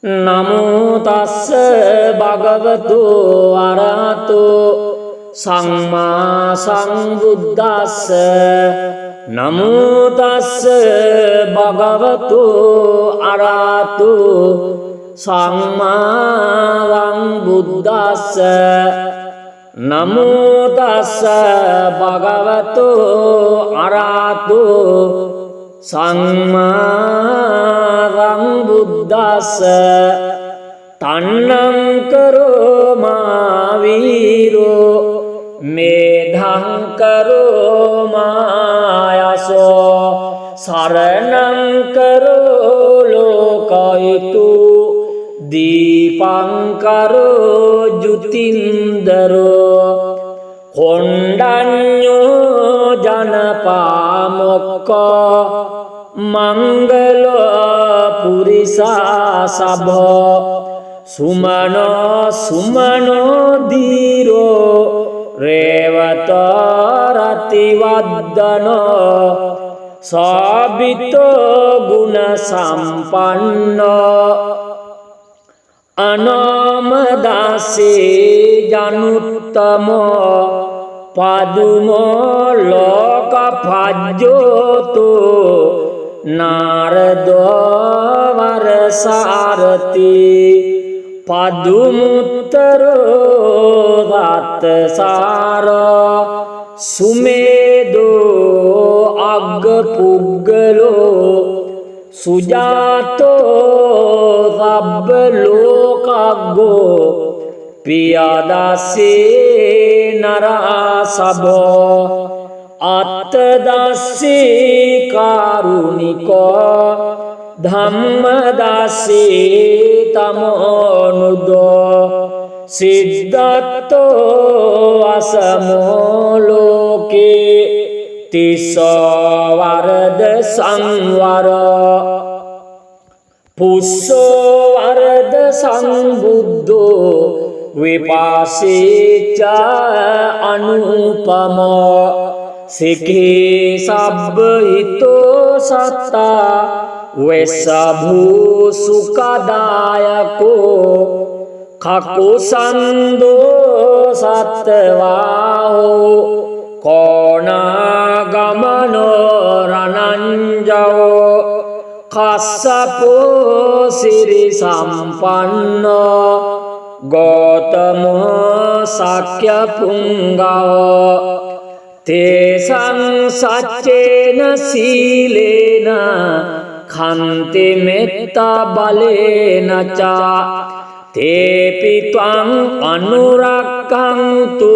නමෝ තස්ස භගවතු අරහතු සම්මා සම්බුද්දස්ස නමෝ තස්ස භගවතු අරහතු සම්මා සම්බුද්දස්ස නමෝ තස්ස භගවතු අරහතු සම්මා සම්බුද්දස්ස තන්නං කරෝ මා වීරෝ මේධං කරෝ මායසෝ සරණං කරෝ ලෝකයිතු දීපං කරෝ ජුතින්දරෝ කොණ්ඩඤ්ඤෝ ජනපාමොක්කෝ මංගල පුරිසා සභෝ සුමනෝ දීරෝ රේවත රතිවද්දනෝ සාබිතෝ ගුණ සම්පන්නෝ අනාමදාසේ ජනුත්තමෝ පදුමෝ ලෝක පජ්ජෝතු නාරදෝ වරසාරති පදුමුත්තරෝ දත්තසාරෝ සුමේදෝ අග්ග පුග්ගලෝ සුජාතෝ සබ්බ ලෝකග්ගෝ පියදස්සේ නරසභෝ අත්තදස්සේ කාරුණිකෝ ධම්මදස්සේ තමෝනුදෝ සිද්ධත්තෝ අසමෝ ලෝකේ තිස්සෝ වරද සංවරෝ පුස්සෝ වරද සංබුද්ධෝ විපාසේච අනුපමෝ සිකේ සබ්බ හිතෝ සත්තා වෙස්සභූ සුඛදායකෝ කකුසන්දෝ සත්තවාහෝ කෝනාගමනෝ රණංජෝ කස්සපෝ සිරි සම්පන්නෝ ගෝතමෝ සක්‍ය පුංගවෝ තේසං සච්චේන සීලේන khන්ති මෙත්තා බලේන චා තේපි ත්වං අනුරක්ඛන්තු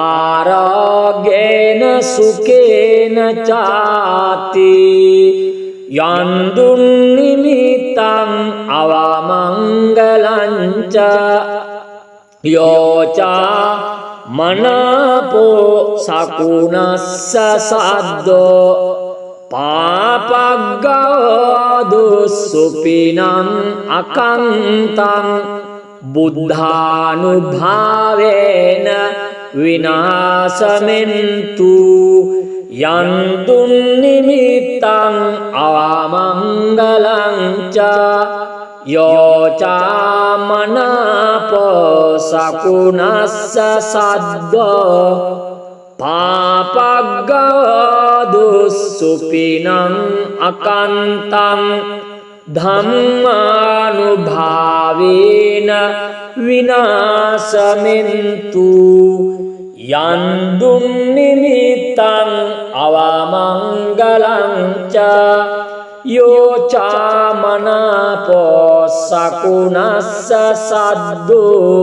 ආරෝග්‍යේන සුකේන චාති යන්දුන් නිමිත්තං අවමංගලං ච යෝචා මනාපෝ සකුණස්ස සද්දෝ පාපග්ගෝදුස්සුපිනං අකන්තං බුද්ධානුභාවේන විනාශමෙන්තු යන්තුන් නිමිත්තං අවමංගලං ච යෝචා මනාපෝ සකුණස්ස සද්දෝ පාපග්ගෝදුස්සුපිනං අකන්තං ධම්මානුභාවේන විනාශමෙන්තු යන්දුන් නිමිත්තං අවමංගලං ච යෝචා මනාපෝ සකුණස්ස සද්දෝ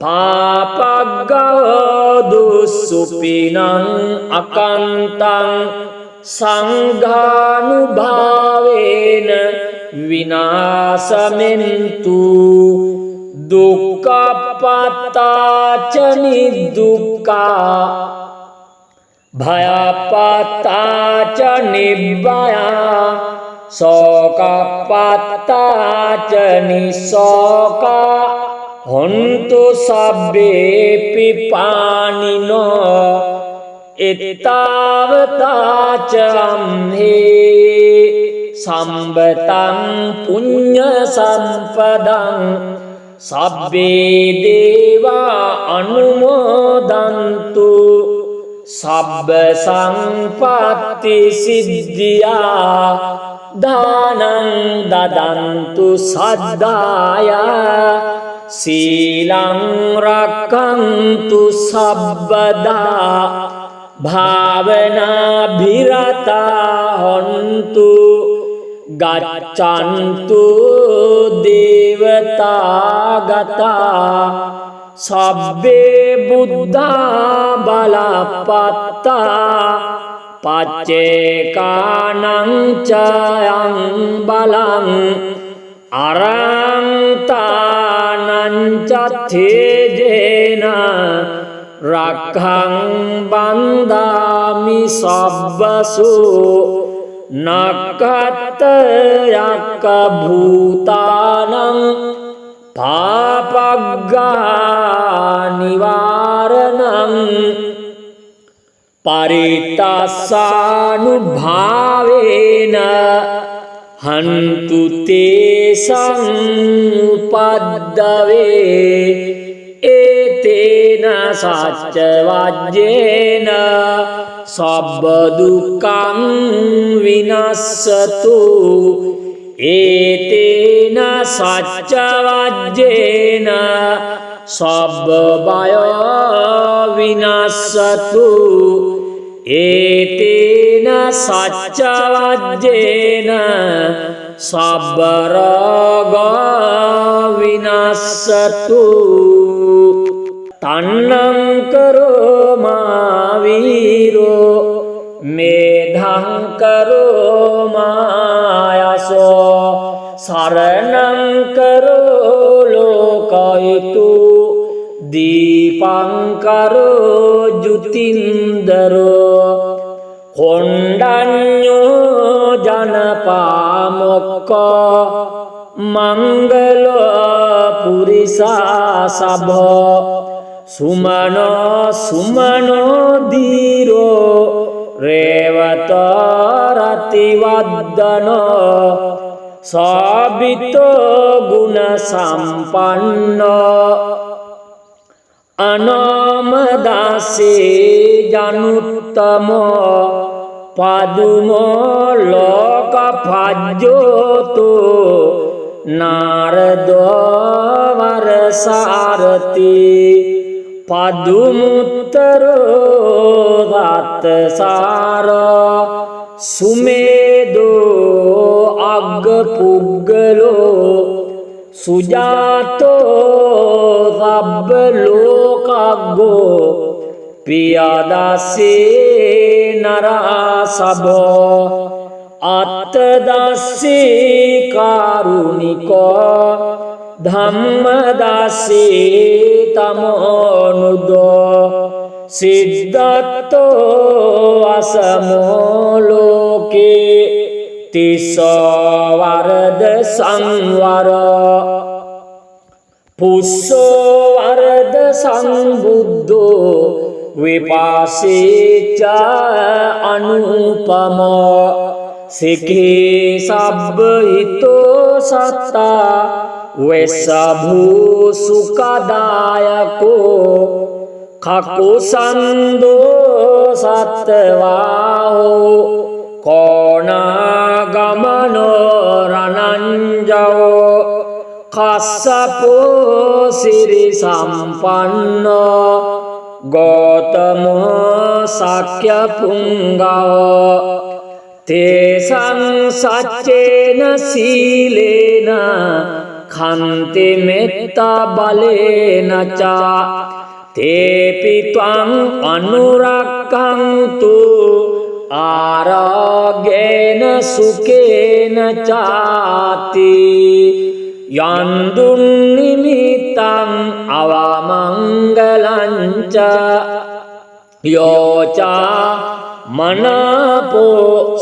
පාපග්ගෝදුස්සුපිනං අකන්තං සංඝානුභාවේන විනාශමෙන්තු දුක්ඛපත්තාච නිදුක්ඛා භයපත්තාච නිබ්බයා සෝකපත්තාච නිසෝකා හොන්තු සබ්බේපි පානිනෝ එත්තාවතාච අම්හේ සම්බතං පුඤ්ඤ සම්පදං සබ්බේ දේවා අනුමෝදන්තු සබ්බ සංපත්ති සිද්ධියා දානං දදන්තු සද්දාය සීලං රක්ඛන්තු සබ්බදා භාවනා භිරතා හොන්තු ගච්ඡන්තු දේවතාගතා සබ්බේ බුද්ධා බලපත්තා පච්චේකානං චයං බලං අරන්තානං චත්තේජේන රක්ඛං බන්දාමි සබ්බසු නක්ඛත් යක්ඛ භූතානං පාපග්ගා නිවාරණං පරිත්තාසානුභාවේන හන්තු තේසං උපද්දවේ ඒතේන සච්ච වජ්ජේන සබ්බ දුක්ඛං විනස්සතු ඒතේන සච්ච වජ්ජේන සබ්බ බය විනස්සතු ඒතේන සච්ච වජ්ජේන සබ්බ රෝග විනස්සතු තන්නං කරෝ මා වීරෝ මේධං කරෝ මායසෝ සරණං කරෝ ලෝකයිතු දීපං කරෝ ජුතින්දරෝ කොණ්ඩඤ්ඤෝ ජනපාමොක්ඛෝ මංගලෝ පුරිසා සබෝ සුමනෝ සුමනෝ දීරෝ රේවතෝ රතිවද්දනෝ සාබිතෝ ගුණ සම්පන්නෝ අනාමදාසේ ජනුත්තමෝ පදුමෝ ලෝක පජ්ජෝතු නාරදෝ වරසාරති පදුමුත්තරෝ දත්තසාරෝ සුමේදෝ අග්ගපුග්ගලෝ සුජාතෝ සබ්බ ලෝකග්ගෝ පියදස්සේ නරසබෝ අත්තදස්සේ කාරුණිකෝ ධම්මදස්සේ තමෝනුදෝ සිද්ධත්තෝ අසමෝ ලෝකේ තිස්සෝ වරද සංවර පුස්සෝ වරද සංබුද්ධෝ විපාසේච අනුපමෝ සිකේ සබ්බ හිතෝ සත්තා වෙස්සභූ සුඛදායකෝ කකුසන්දෝ සත්තවාහෝ කෝනාගමනෝ රණංජෝ කස්සපෝ සිරි සම්පන්නෝ ගෝතමෝ සක්‍ය පුංගෝ තේසං සච්චේන සීලේන khante metta balena ca tepi tvang anurakkantu aragena sukena cati yandun nimitang avamangalanca yoca manapo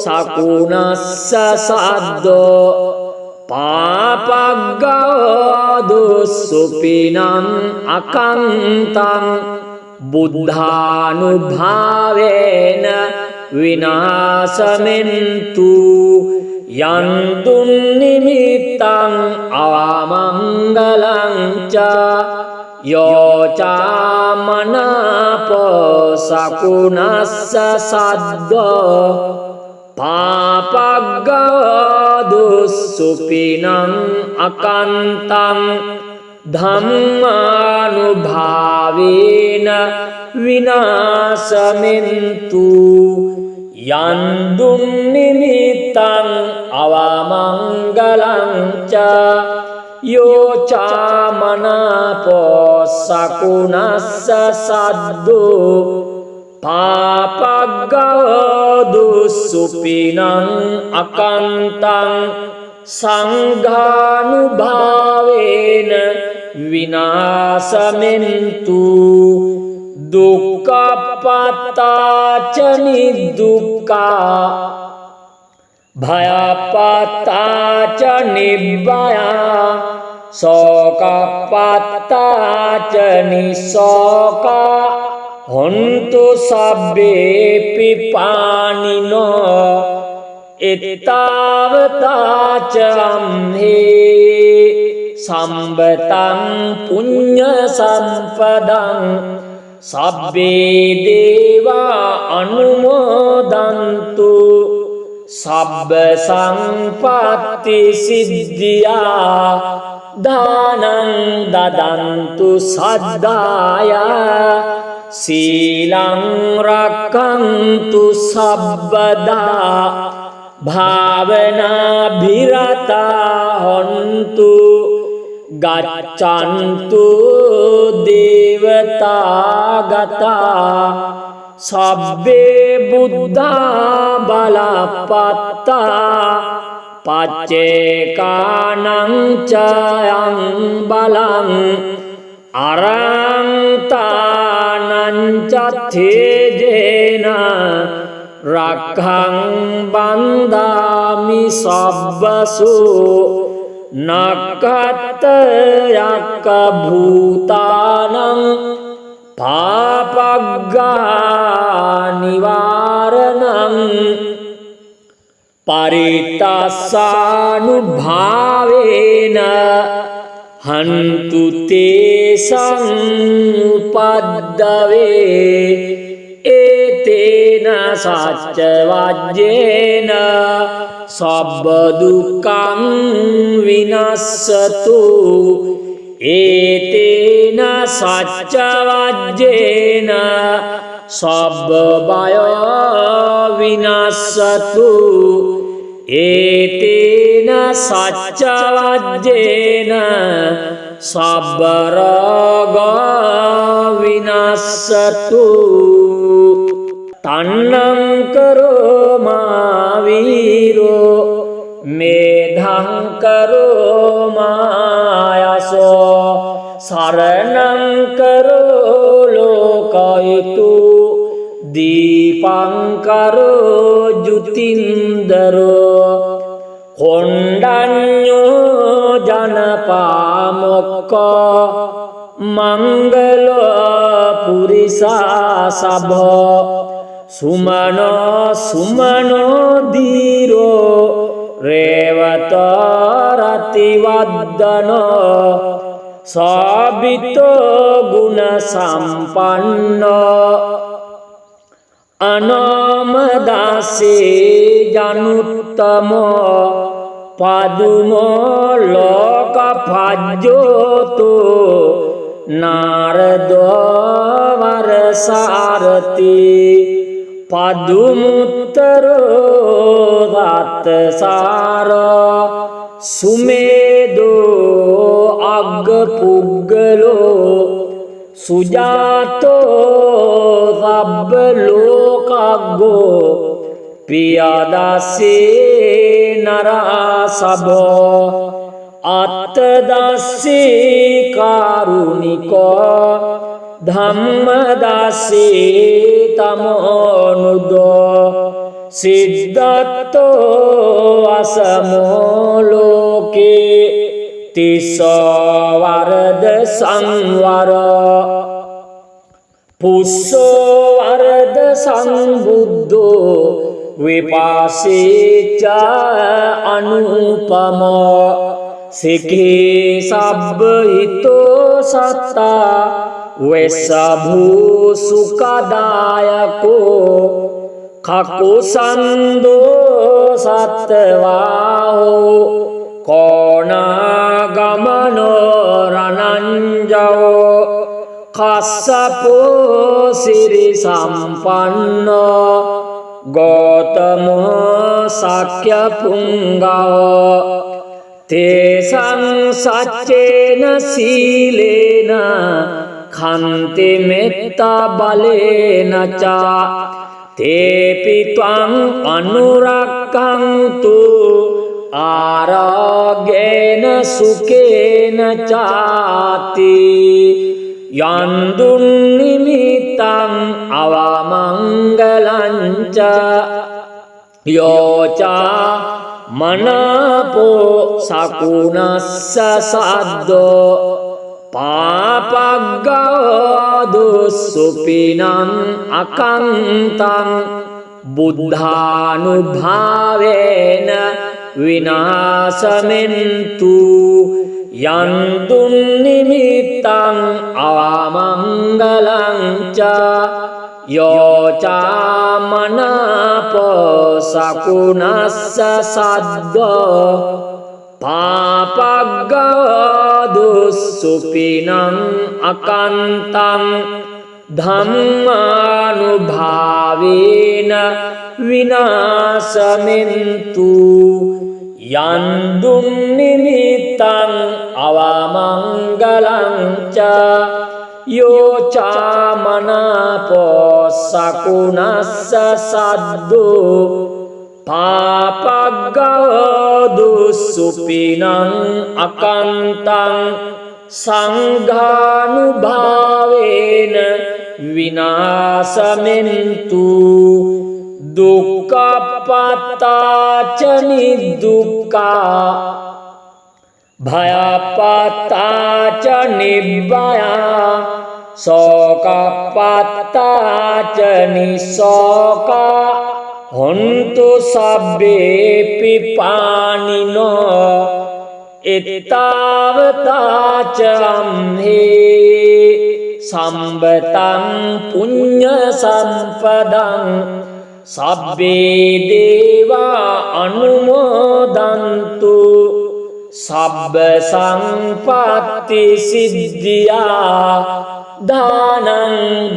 sakunassa saddo පාපග්ගාදු සුපිනං අකන්තං බුද්ධානුභාවේන විනාශමෙන්තු යන්තුන් නිමිත්තං අවමංගලං ච යෝචාමනාපෝ සකුණස්ස සද්දෝ පාපග්ගදුස්සුපිනං අකන්තං ධම්මානුභාවේන විනාශමෙන්තු යන්දුම් නිමිත්තං අවමංගලං ච යෝචාමනාපෝ සකුණස්ස සද්දෝ පාපග්ගදුස්සුපිනං අකන්තං සංඝානුභාවේන විනාශමෙන්තු දුක්ඛපත්තාච නිදුක්ඛා භයපත්තාච නිබ්බයා සෝකපත්තාච නිසෝකා හොන්තු සබ්බේපි පානිනෝ එත්තාවතාච අම්හේ සම්බතං පුඤ්ඤ සම්පදං සබ්බේ දේවා අනුමෝදන්තු සබ්බ සංපත්ති සිද්ධියා දානං දදන්තු සද්දාය සීලං රක්ඛන්තු සබ්බදා භාවනා භිරතා හොන්තු ගච්ඡන්තු දේවතාගතා සබ්බේ බුද්ධා බලපත්තා පච්චේකානං චයං බලං අරන්තානං චත්තේජේන රක්ඛං බන්දාමි සබ්බසු නක්ඛත් යක්ඛ භූතානං පාපග්ගා නිවාරණං පරිත්තාසානුභාවේන හන්තු තේසං උපද්දවේ ඒතේන සච්ච වජ්ජේන සබ්බ දුක්ඛං විනස්සතු ඒතේන සච්ච වජ්ජේන සබ්බ බය විනස්සතු ඒතේන සච්ච වජ්ජේන සබ්බ රෝග විනස්සතු තන්නං කරෝ මා වීරෝ මේධං කරෝ මායසෝ සරණං කරෝ ලෝකයිතු දීපං කරෝ ජුතින්දරෝ කොණ්ඩඤ්ඤෝ ජනපාමොක්ඛෝ මංගලෝ පුරිසා සභෝ සුමනෝ සුමනෝ දීරෝ රේවතෝ රතිවද්දනෝ සාබිතෝ ගුණ සම්පන්නෝ අනාමදාසේ ජනුත්තමෝ පදුමෝ ලෝක පජ්ජෝතෝ නාරදෝ වරසාරති පදුමුත්තරෝ රත්සාරෝ සුමේදෝ අග්ග පුග්ගලෝ සුජාතෝ සබ්බ ලෝකග්ගෝ පියදස්සේ නරසබෝ අත්තදස්සේ කාරුණිකෝ ධම්මදස්සේ තමෝනුදෝ සිද්ධත්තෝ අසමෝ ලෝකේ තිස්සෝ වරද සංවර පුස්සෝ වරද සංබුද්ධෝ විපස්සීච අනුපමෝ සිකී සබ්බ හිතෝ සත්තා වෙස්සභූ සුඛදායකෝ කකුසන්දෝ සත්තවාහෝ කෝනාගමනෝ රණංජෝ කස්සපෝ සිරි සම්පන්නෝ ගෝතමෝ සක්‍ය පුංගෝ තේසං සච්චේන සීලේන khන්ති මෙත්තා බලේන චා තේපි ත්වං අනුරක්ඛන්තු ආරෝග්‍යේන සුකේන චාති යන්දුන් නිමිත්තං අවමංගලං ච යෝචා මනාපෝ සකුණස්ස සද්දෝ පාපග්ගෝදුස්සුපිනං අකන්තං බුද්ධානුභාවේන විනාශමෙන්තු යන්තුන් නිමිත්තං අවමංගලං ච යෝචාමනාපෝ සකුණස්ස සද්දෝ පාපග්ගෝදුස්සුපිනං අකන්තං ධම්මානුභාවේන විනාශමෙන්තු යන්දුන් නිමිත්තං අවමංගලං ච යෝචාමනාපෝ සකුණස්ස සද්දෝ පාපග්ගෝදුස්සුපිනං අකන්තං සංඝානුභාවේන විනාශමෙන්තු දුක්ඛපත්තාච නිදුක්ඛා භයපත්තාච නිබ්බයා සෝකපත්තාච නිසෝකා හොන්තු සබ්බේපි පානිනෝ එත්තාවතාච අම්හේ සම්බතං පුඤ්ඤ සම්පදං සබ්බේ දේවා අනුමෝදන්තු සබ්බ සංපත්ති සිද්ධියා දානං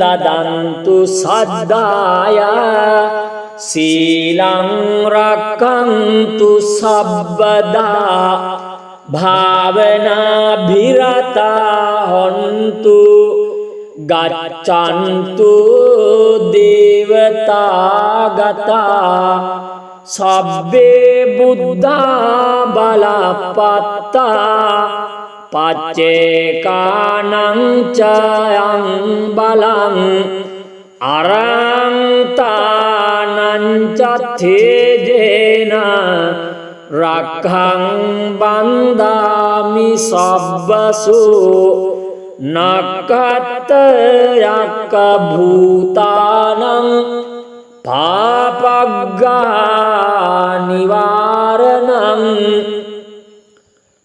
දදන්තු සද්දාය සීලං රක්ඛන්තු සබ්බදා භාවනා භිරතා හොන්තු ගච්ඡන්තු දේවතාගතා සබ්බේ බුද්ධා බලපත්තා පච්චේකානං චයං බලං අරන්තානං චත්තේජේන රක්ඛං බන්දාමි සබ්බසු නක්ඛත් යක්ඛ භූතානං පාපග්ගා නිවාරණං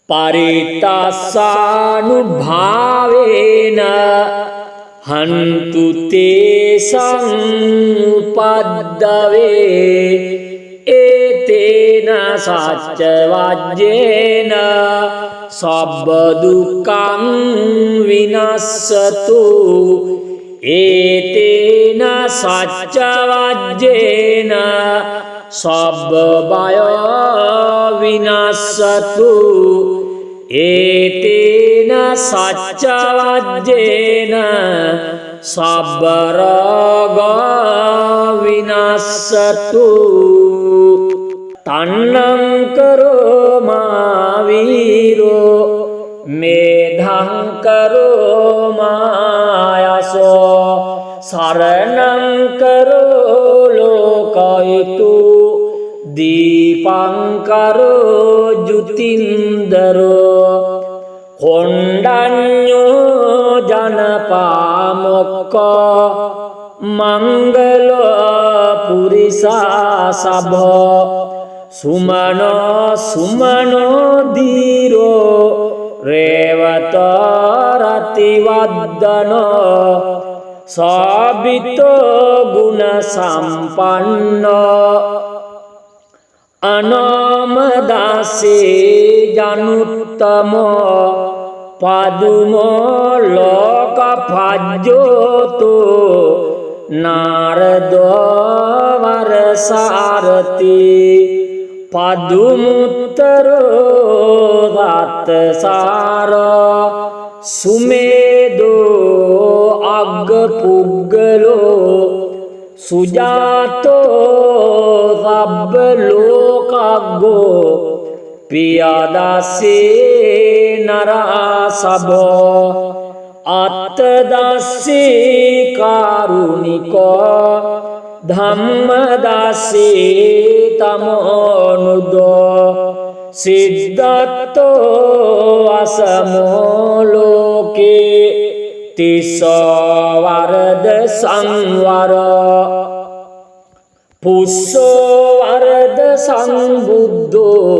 පරිත්තාසානුභාවේන හන්තු තේසං උපද්දවේ ඒතේන සච්ච වජ්ජේන සබ්බ දුක්ඛං විනස්සතු ඒතේන සච්ච වජ්ජේන සබ්බ බය විනස්සතු ඒතේන සච්ච වජ්ජේන සබ්බ රෝග විනස්සතු තන්නං කරෝ මාවීරෝ මේධං කරෝ මායසෝ සරණං කරෝ ලෝකයිතු දීපං කරෝ ජුතින්දරෝ කොණ්ඩඤ්ඤෝ ජනපාමොක්ඛෝ මංගලෝ පුරිස දිසා සබ සුමනෝ සුමනෝ දීරෝ රේවත රතිවද්දනෝ සාබිතෝ ගුණ සම්පන්නෝ අනාමදාසේ ජනුත්තමෝ පදුමෝ ලෝක පජ්ජෝතු නාරදෝ වරසාරති පදුමුත්තරෝ රත්සාරෝ සුමේදෝ අග්ග පුග්ගලෝ සුජාතෝ සබ්බ ලෝකග්ගෝ පියදස්සේ නරසබෝ අත්තදස්සේ කාරුණිකෝ ධම්මදස්සේ තමෝනුදෝ සිද්ධත්තෝ අසමෝ ලෝකේ තිස්සෝ වරද සංවර පුස්සෝ වරද සංබුද්ධෝ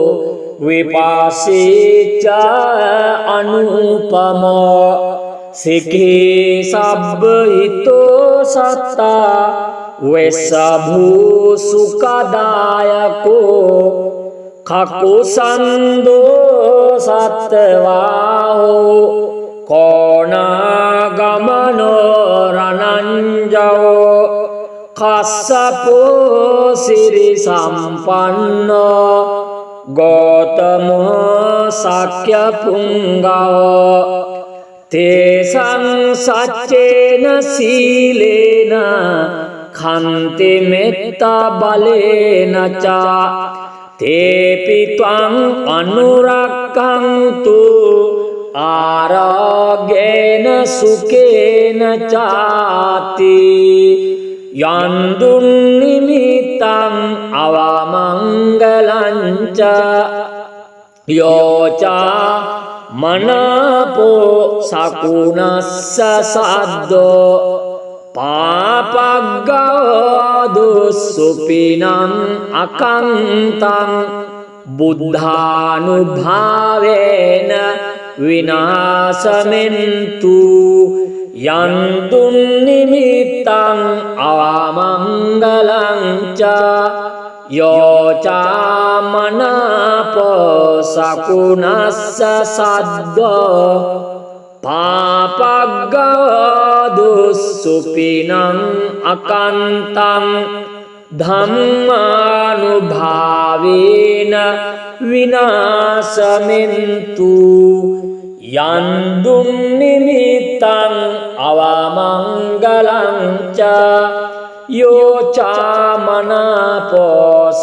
විපාසේච අනුපමෝ සිකේ සබ්බ හිතෝ සත්තා වෙස්සභූ සුඛදායකෝ කකුසන්දෝ සත්තවාහෝ කෝනාගමනෝ රණංජෝ කස්සපෝ සිරි සම්පන්නෝ ගෝතමෝ සක්‍ය පුංගෝ තේසං සච්චේන සීලේන khante metta balena ca tepi tvang anurakkantu aragena sukena cati yandun nimitang avamangalanca yoca manapo sakunassa saddo පාපග්ගෝදුස්සුපිනං අකන්තං බුද්ධානුභාවේන විනාශමෙන්තු යන්තුන් නිමිත්තං අවමංගලං ච යෝචාමනාපෝ සකුණස්ස සද්දෝ පාපග්ගෝදුස්සුපිනං අකන්තං ධම්මානුභාවේන විනාශමෙන්තු යන්දුම් නිමිත්තං අවමංගලං ච යෝචාමනාපෝ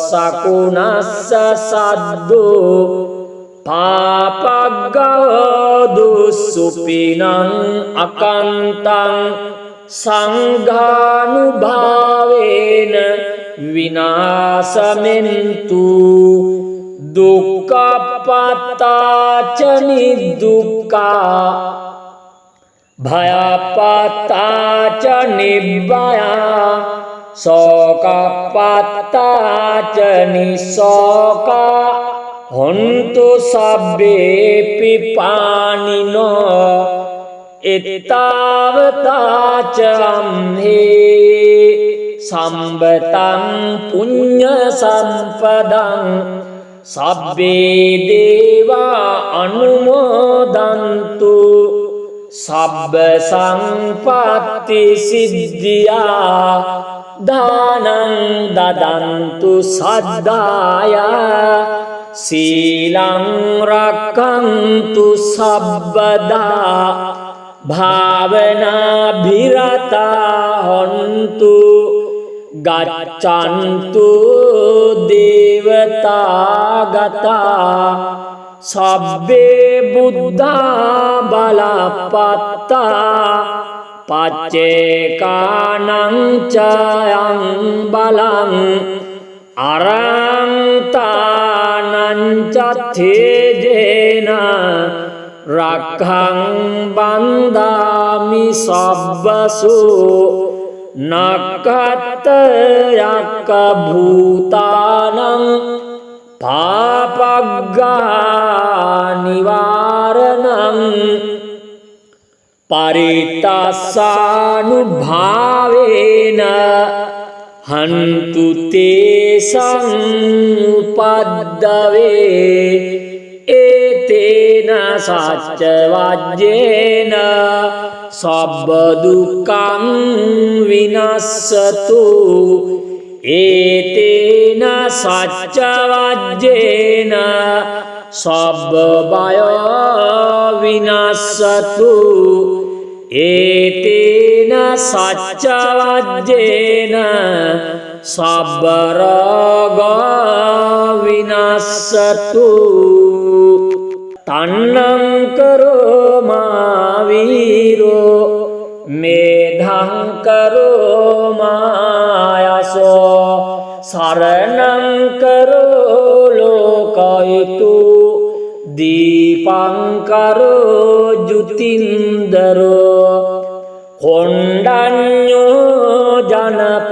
සකුණස්ස සද්දෝ පාපග්ගෝදුස්සුපිනං අකන්තං සංඝානුභාවේන විනාශමෙන්තු දුක්ඛපත්තාච නිදුක්ඛා භයපත්තාච නිබ්බයා සෝකපත්තාච නිසෝකා හොන්තු සබ්බේපි පානිනෝ එත්තාවතාච අම්හේ සම්බතං පුඤ්ඤ සම්පදං සබ්බේ දේවා අනුමෝදන්තු සබ්බ සංපත්ති සිද්ධියා දානං දදන්තු සද්දාය සීලං රක්ඛන්තු සබ්බදා භාවනා භිරතා හොන්තු ගච්ඡන්තු දේවතාගතා සබ්බේ බුද්ධා බලපත්තා පච්චේකානං චයං බලං අරන්තානං චත්තේජේන රක්ඛං බන්දාමි සබ්බසු නක්ඛත්ත යක්ඛ භූතානං පාපග්ගා නිවාරණං පරිත්තස්සානුභාවේන හන්තු තේසං උපද්දවේ ඒතේන සච්ච වජ්ජේන සබ්බ දුක්ඛං විනස්සතු ඒතේන සච්ච වජ්ජේන සබ්බ බය විනස්සතු ඒතේන සච්ච වජ්ජේන සබ්බ රෝග විනස්සතු තන්නං කරෝ මා වීරෝ මේධං කරෝ මායසෝ සරණං කරෝ ලෝකයිතු දීපං කරෝ ජුතින්දරෝ කොණ්ඩඤ්ඤෝ ජනපාමොක්ඛෝ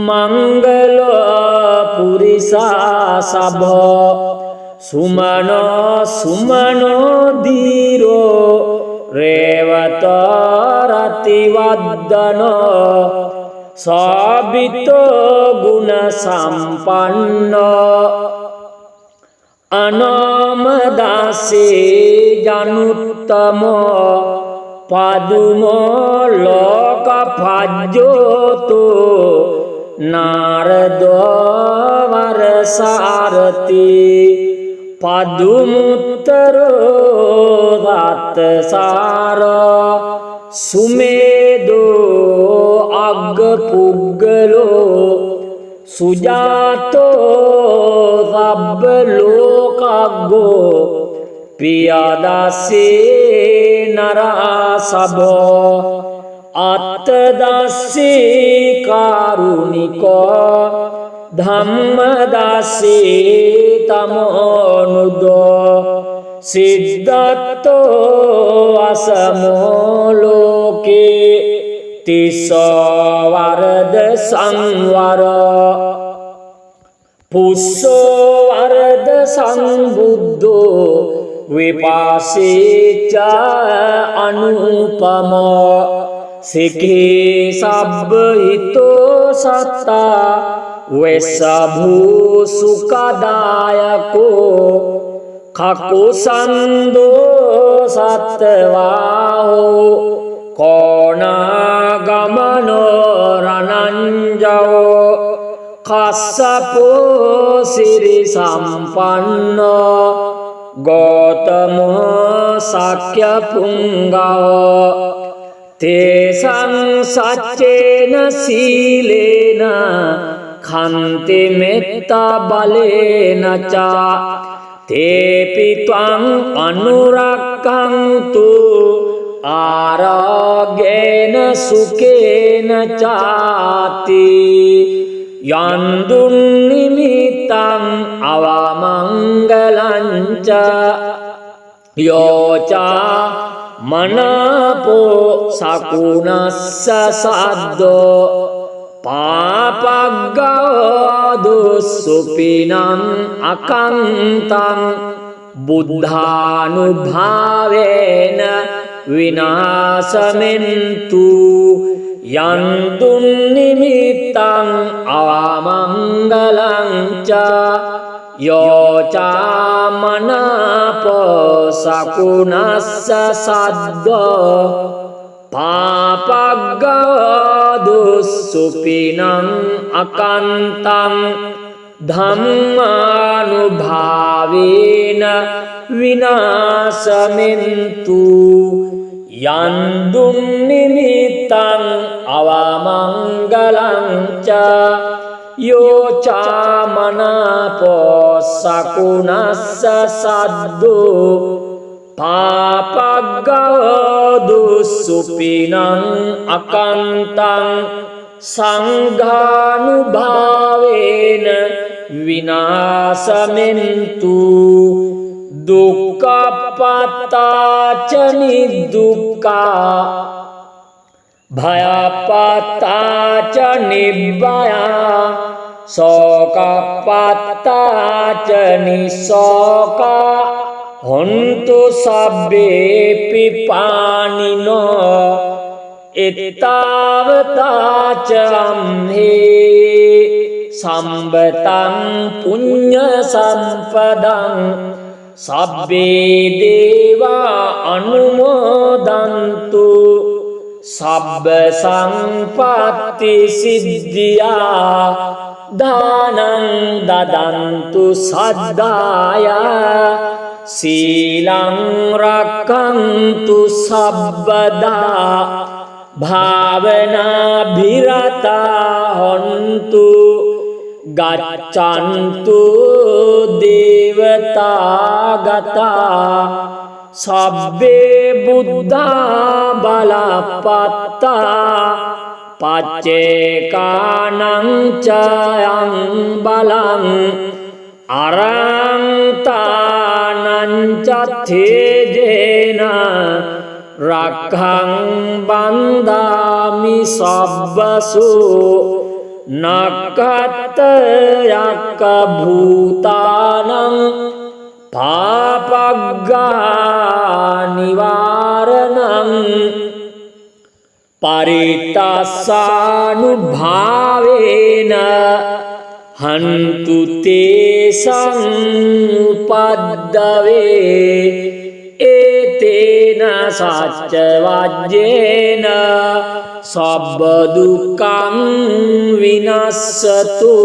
මංගලෝ පුරිසා සබෝ සුමනෝ සුමනෝ දීරෝ රේවතෝ රතිවද්දනෝ සාබිතෝ ගුණ සම්පන්නෝ අනාමදාසේ ජනුත්තමෝ පදුමෝ ලෝක පජ්ජෝතෝ නාරදෝ වරසාරති පදුමුත්තරෝ දත්තසාරෝ සුමේදෝ අග්ගපුග්ගලෝ සුජාතෝ සබ්බ ලෝකග්ගෝ පියදස්සේ නරසබෝ අත්තදස්සේ කාරුණිකෝ ධම්මදස්සේ තමෝනුදෝ සිද්ධත්තෝ අසමෝ ලෝකේ තිස්සෝ වරද සංවර පුස්සෝ වරද සංබුද්ධෝ විපාසේච අනුපමෝ සිකේ සබ්බ හිතෝ සත්තා වෙස්සභූ සුඛදායකෝ කකුසන්දෝ සත්තවාහෝ කෝනාගමනෝ රණංජෝ කස්සපෝ සිරි සම්පන්නෝ ගෝතමෝ සක්‍ය පුංගෝ තේසං සච්චේන සීලේන khante metta balenaca tepi tvang anurakkantu aragena sukena cati yandun nimitang avamanggalanca yoca manapo sakunassa saddo පාපග්ගාදු සුපිනං අකන්තං බුද්ධානුභාවේන විනාශමෙන්තු යන්තුන් නිමිත්තං ආමංගලං ච යෝචාමනාපෝ සකුණස්ස සද්දෝ පාපග්ගාදු සුපිනං අකන්තං ධම්මානුභාවේන විනාශමෙන්තු යන්දුම් නිමිත්තං අවමංගලං ච යෝචාමනාපෝ සකුණස්ස සද්දෝ පාපග්ගාදු සුපිනං අකන්තං සංඝානුභාවේන විනාශමෙන්තු දුක්ඛපත්තාච නිදුක්ඛා භයපත්තා ච නිබ්බයා සෝකප්පත්තා ච නිසෝකා හොන්තු සබ්බේ පිපානිනෝ එත්තාවතා ච අම්හේ සම්බතං පුඤ්ඤ සම්පදං සබ්බේ දේවා අනුමෝදන්තු සබ්බ සංපත්ති සිද්ධියා දානං දදන්තු සද්දාය සීලං රක්ඛන්තු සබ්බදා භාවනා භිරතා හොන්තු ගච්ඡන්තු දේවතාගතා සබ්බේ බුද්ධා බලපත්තා පච්චේකානං චයං බලං අරන්තානං චත්තේජේන රක්ඛං බන්දාමි සබ්බසු නක්ඛත් යක්ඛ භූතානං පාපග්ගා නිවාරණං පරිත්තාසානුභාවේන හන්තු තේසං උපද්දවේ ඒතේන සච්ච වජ්ජේන සබ්බ දුක්ඛං විනස්සතු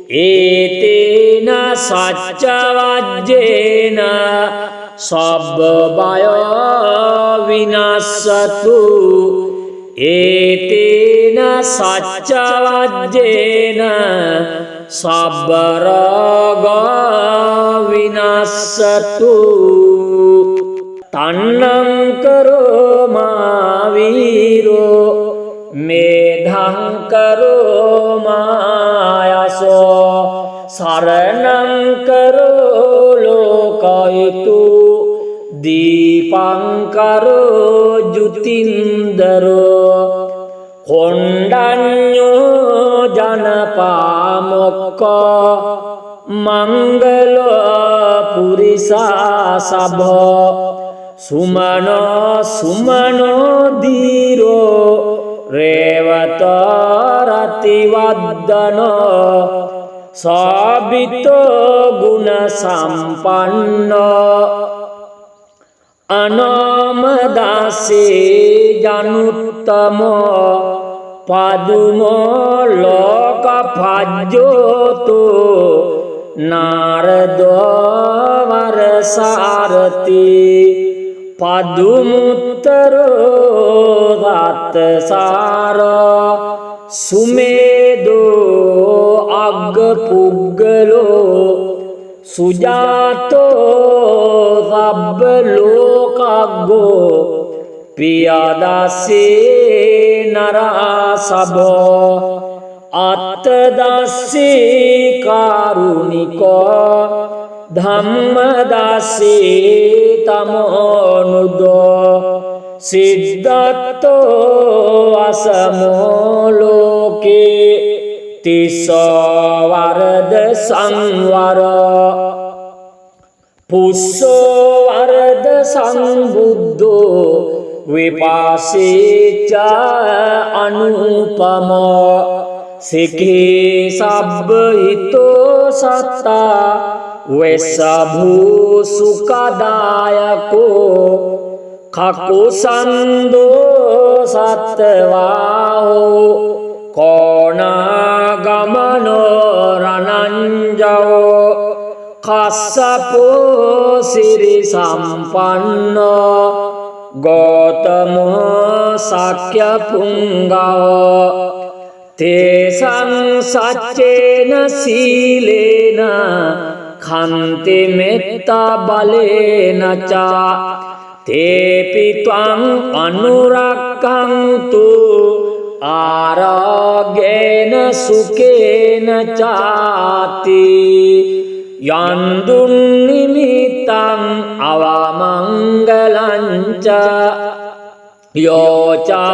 ඒතේන සච්ච වජ්ජේන සබ්බ බය විනස්සතු ඒතේන සච්ච වජ්ජේන සබ්බ රෝග විනස්සතු තන්නං කරෝ මාවීරෝ මේධං කරෝ මායසෝ සරණං කරෝ ලෝකයිතු දීපං කරෝ ජුතින්දරෝ කොණ්ඩඤ්ඤෝ ජනපාමොක්කෝ මංගලෝ පුරිසා සභෝ සුමනෝ සුමනෝ දීරෝ රේවතෝ රතිවද්දනෝ සාබිතෝ ගුණ සම්පන්නෝ අනාමදාසේ ජනුත්තමෝ පදුමෝ ලෝක පජ්ජෝතු නාරදෝ වරසාරති පදුමුත්තරෝ දත්තසාරෝ සුමේදෝ අග්ග පුග්ගලෝ සුජාතෝ සබ්බ ලෝකග්ගෝ පියදස්සේ නරසභෝ අත්තදස්සේ කාරුණිකෝ ධම්මදස්සේ තමෝනුදෝ සිද්ධත්තෝ අසමෝ ලෝකේ තිස්සෝ වරද සංවර පුස්සෝ වරද සංබුද්ධෝ විපාසේච අනුපමෝ සිකේ සබ්බ හිතෝ සත්තා වෙස්සභූ සුඛදායකෝ කකුසන්දෝ සත්තවාහෝ කෝනාගමනෝ රණංජෝ කස්සපෝ සිරි සම්පන්නෝ ගෝතමෝ සක්‍ය පුංගෝ තේසං සච්චේන සීලේන khante metta balena ca tepi tvang anurakkantu aragena sukena cati yandun nimitang avamangalanca yoca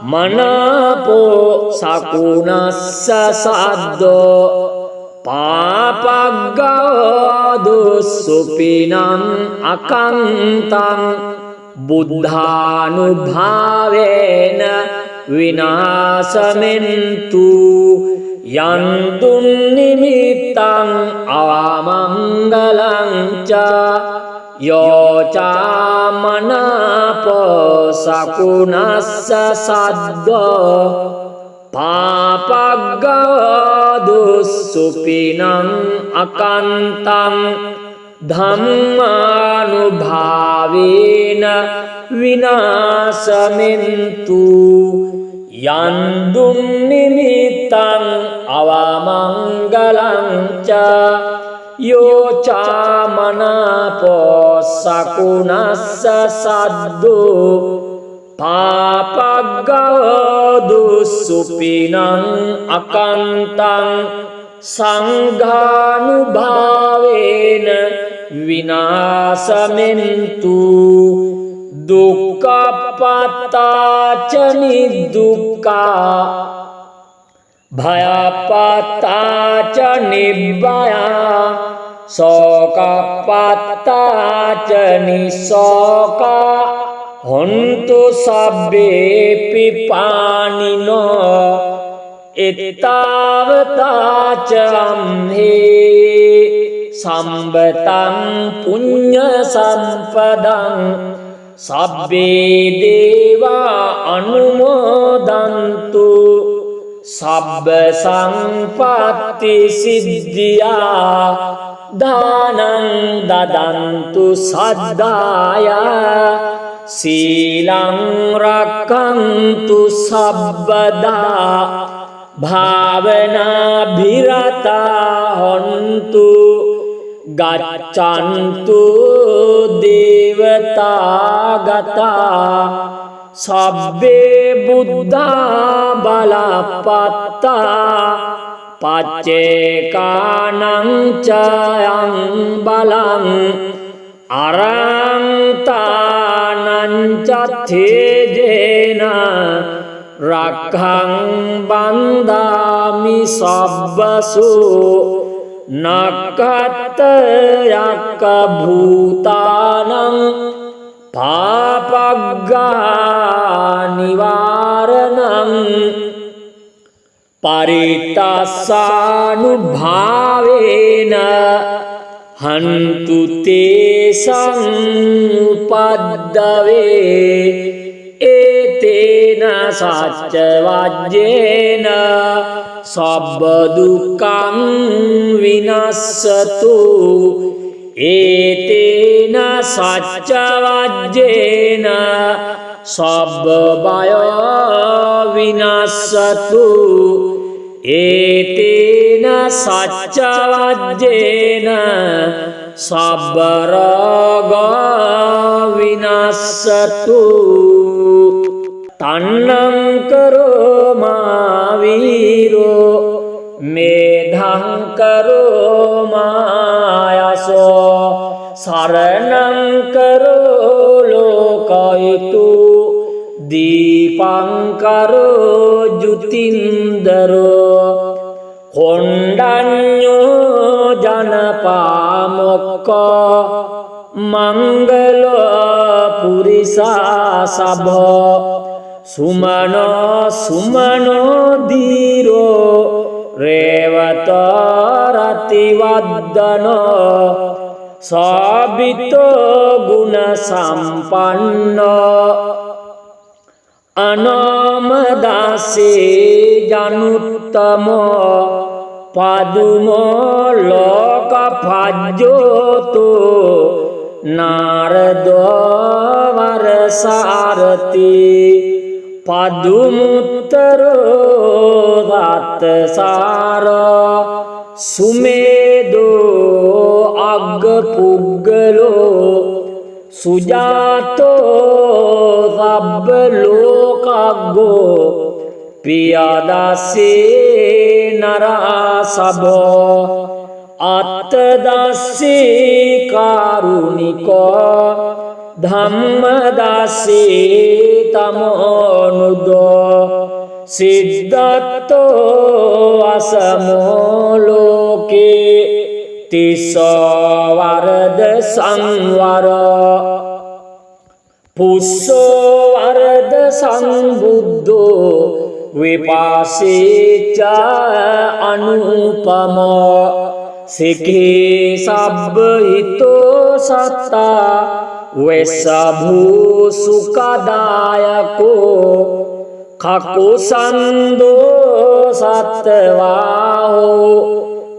මනාපෝ සකුණස්ස සද්දෝ පාපග්ගෝ දුස්සුපිනං අකන්තං බුද්ධානුභාවේන විනාශමෙන්තු යන්තුන් නිමිත්තං අවමංගලං ච යෝචාමනාපෝ සකුණස්ස සද්දෝ පාපග්ගෝ දුස්සුපිනං අකන්තං ධම්මානුභාවේන විනාශමෙන්තු යන්දුම් නිමිත්තං අවමංගලං ච යෝචාමනාපෝ සකුණස්ස සද්දෝ පාපග්ගෝ දුස්සුපිනං අකන්තං සංඝානුභාවේන විනාශමෙන්තු දුක්ඛපත්තාච නිදුක්ඛා භයපත්තාච නිබ්බයා සෝකපත්තාච නිසෝකා හොන්තු සබ්බේපි පානිනෝ එත්තාවතාච අම්හේ සම්බතං පුඤ්ඤ සම්පදං සබ්බේ දේවා අනුමෝදන්තු සබ්බ සංපත්ති සිද්ධියා දානං දදන්තු සද්දාය සීලං රක්ඛන්තු සබ්බදා භාවනා භිරතා හොන්තු ගච්ඡන්තු දේවතාගතා සබ්බේ බුද්ධා බලපත්තා පච්චේකානං චයං බලං අරන්තානං චත්තේජේන රක්ඛං බන්දාමි සබ්බසු නක්ඛත් යක්ඛ භූතානං පාපග්ගා නිවාරණං පරිත්තාසානුභාවේන හන්තු තේසං උපද්දවේ ඒතේන සච්ච වජ්ජේන සබ්බ දුක්ඛං විනස්සතු ඒතේන සච්ච වජ්ජේන සබ්බ බය විනස්සතු ඒතේන සච්ච වජ්ජේන සබ්බ රෝග විනස්සතු තන්නං කරෝ මා වීරෝ මේධං කරෝ මායසෝ සරණං කරෝ ලෝකයිතු දීපං කරෝ ජුතින්දරෝ කොණ්ඩඤ්ඤෝ ජනපාමොක්ඛෝ මංගලෝ පුරිසා සබෝ සුමනෝ සුමනෝ දීරෝ රේවතෝ රතිවද්දනෝ සාබිතෝ ගුණ සම්පන්නෝ අනාමදාසේ ජනුත්තමෝ පදුමෝ ලෝක පජ්ජෝතු නාරදෝ වරසාරති පදුමුත්තරෝ දත්තසාරෝ සුමේදෝ අග්ගපුග්ගලෝ සුජාතෝ සබ්බ ලෝකග්ගෝ පියදස්සේ නරසබෝ අත්තදස්සේ කාරුණිකෝ ධම්මදාසේ තමෝනුදෝ සිද්ධත්තෝ අසමෝ ලෝකේ තිස්සෝ වරද සංවර පුස්සෝ වරද සංබුද්ධෝ විපාසේච අනුපමෝ සිකේ සබ්බ හිතෝ සත්තා වෙස්සභූ සුඛදායකෝ කකුසන්දෝ සත්තවාහෝ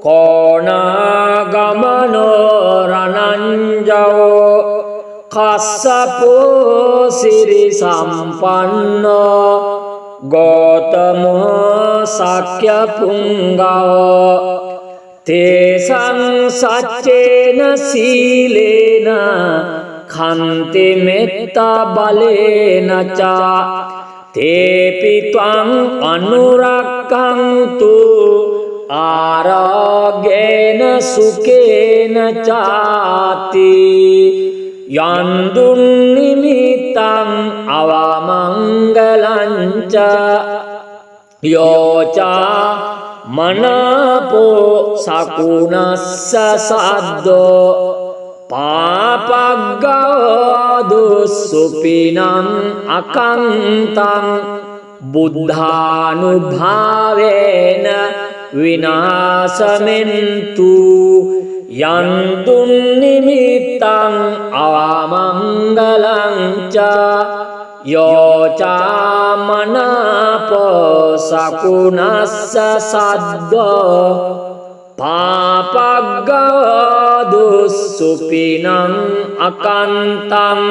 කෝනාගමනෝ රණංජෝ කස්සපෝ සිරි සම්පන්නෝ ගෝතමෝ සක්‍ය පුංගෝ තේසං සච්චේන සීලේන khante metta balena ca tepi tvang anurakkantu aragena sukena cati yandun nimitang avamangalanca yoca manapo sakunassa saddo පාපග්ගාදුස්සුපිනං අකන්තං බුද්ධානුභාවේන විනාශමෙන්තු යන්තුන් නිමිත්තං අවමංගලං ච යෝචාමනාපෝ සකුණස්ස සද්දෝ පාපග්ගාදුස්සුපිනං අකන්තං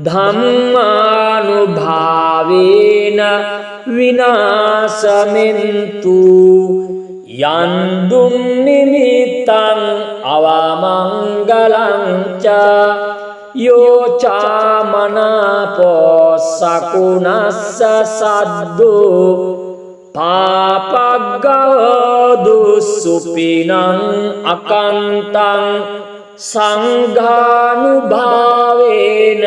ධම්මානුභාවේන විනාශමෙන්තු යන්දුන් නිමිත්තං අවමංගලං ච යෝචාමනාපෝ සකුණස්ස සද්දෝ පාපග්ගාදුස්සුපිනං අකන්තං සංඝානුභාවේන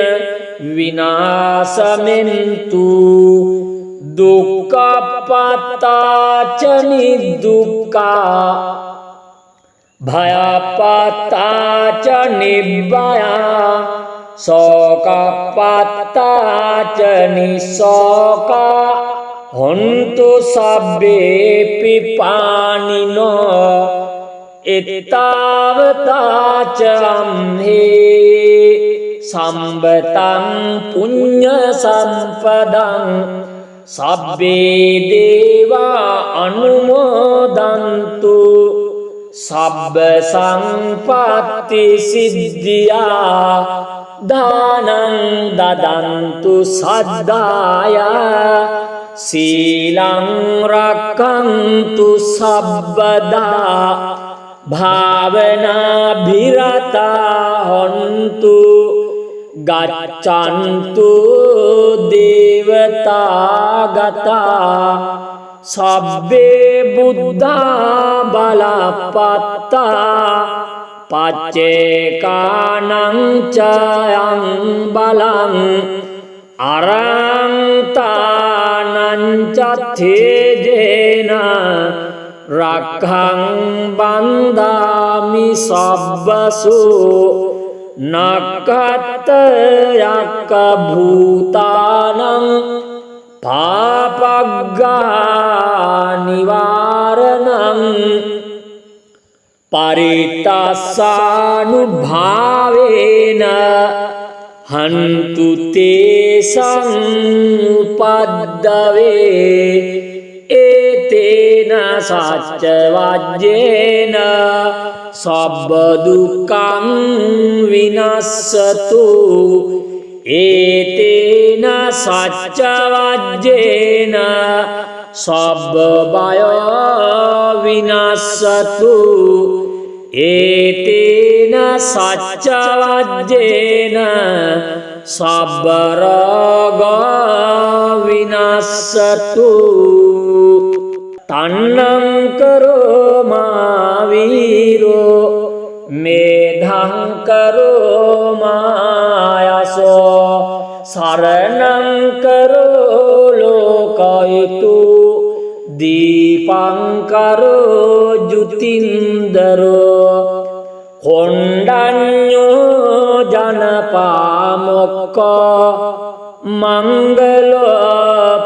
විනාශමෙන්තු දුක්ඛපත්තාච නිදුක්ඛා භයපත්තාච නිබ්බයා සෝකපත්තාච නිසෝකා හොන්තු සබ්බේපි පානිනෝ එත්තාවතාචම්හේ සම්බතං පුඤ්ඤ සම්පදං සබ්බේ දේවා අනුමෝදන්තු සබ්බ සංපත්ති සිද්ධියා දානං දදන්තු සද්දාය සීලං රක්ඛන්තු සබ්බදා භාවනා භිරතා හොන්තු ගච්ඡන්තු දේවතා ගතා සබ්බේ බුද්ධා බලපත්තා පච්චේකානං චයං බලං අරන්තානං චත්තේජේන රක්ඛං බන්දාමි සබ්බසු නක්ඛත් යක්ඛ භූතානං පාපග්ගා නිවාරණං පරිත්තාසානුභාවේන හන්තු තේසං උපද්දවේ ඒතේන සච්ච වජ්ජේන සබ්බ දුක්ඛං විනස්සතු ඒතේන සච්ච වජ්ජේන සබ්බ බය විනස්සතු ඒතේන සච්ච වජ්ජේන සබ්බ රෝග විනස්සතු තන්නං කරෝ මා වීරෝ मेधं करो मायसो शरणं करो लोकयितु दीपं करो ज्युतिन्दरो कोण्डन्यो जनपामोक्क मंगल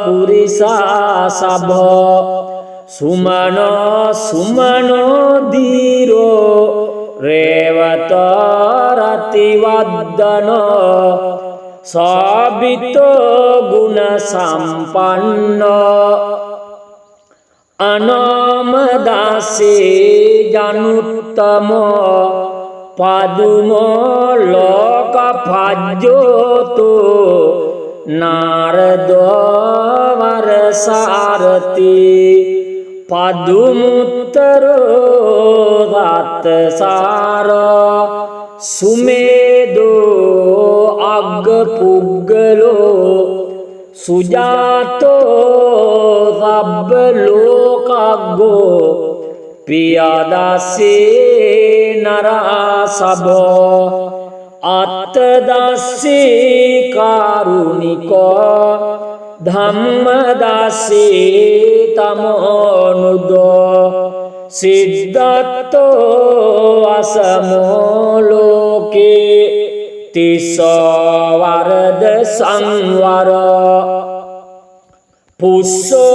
पुरिसा सभ सुमनो सुमनो धीरो रेवत रतिवदन साबितो गुण संपन्न अनामदासे जनुत्तम पादुमो लोक भाज्योतो नारदो वरसारति पादुमुत्तरो दातसार सुमेदो अग्गपुग्गलो सुजातो सब्बलोकाग्गो पियादासे नरासभो आत्तदासे कारुणिको धम्मदासे तमोनुदो सिद्धत्तो असमो लोके तिस्सो वरद संवर पुस्सो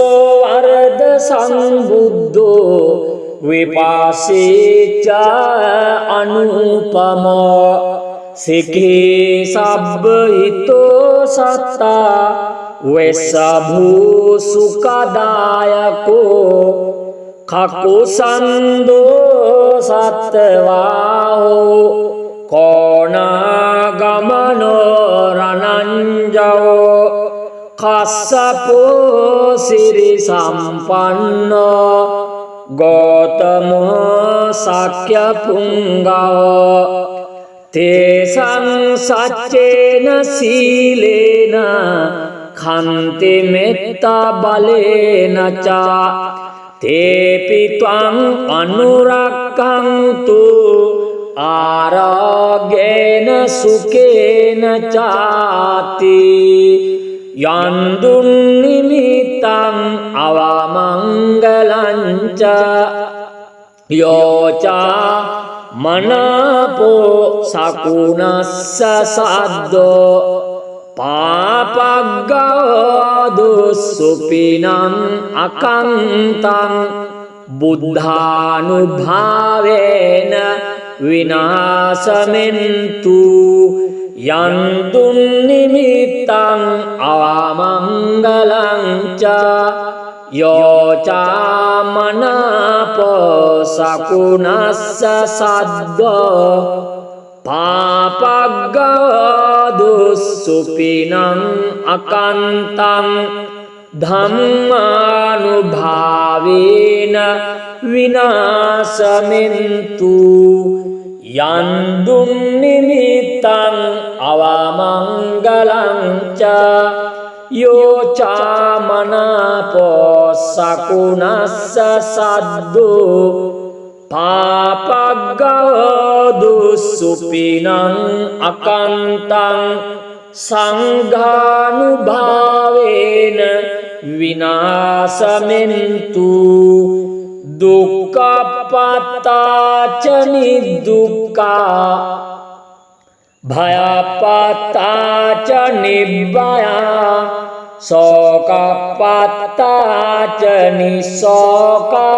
वरद संबुद्धो विपासे च अनुपम सिखे सब्बहितो सत्ता वैसभू सुखदायको खकुसंदो सत्वाहो कोणागमनो रणंजो कश्यपो सिरि संपन्नो गौतमो शाक्यपुंगवो तेषां सच्चेन शीलेन खन्ति मेत्ता बलेन च तेऽपि त्वाम् अनुरक्षन्तु आरोग्येन सुखेन चाति यन्दुन्निमित्तम् अवमङ्गलं च यो च मनापो शकुनस्य साद्धो पापगदुःसुपिनम् अकन्तं बुद्धानुभावेन विनाशमेन्तु यन्तुन्निमित्तम् अवमङ्गलं च यो च मनापो शकुनस्य साद्धो पापगदुःसुपिनम् अकन्तं धम्मानुभावेन विनाशमेन्तु यन्दुन्निमित्तम् अवमङ्गलं च यो च मनापो शकुनस्य साद्धो पापगदुःसुपिनम् अकन्तं संघानुभावेन विनाशमेन्तु दुःखपत्ता च निर्दुःखा भयपत्ता च निर्भया शोकपत्ता च निःशोका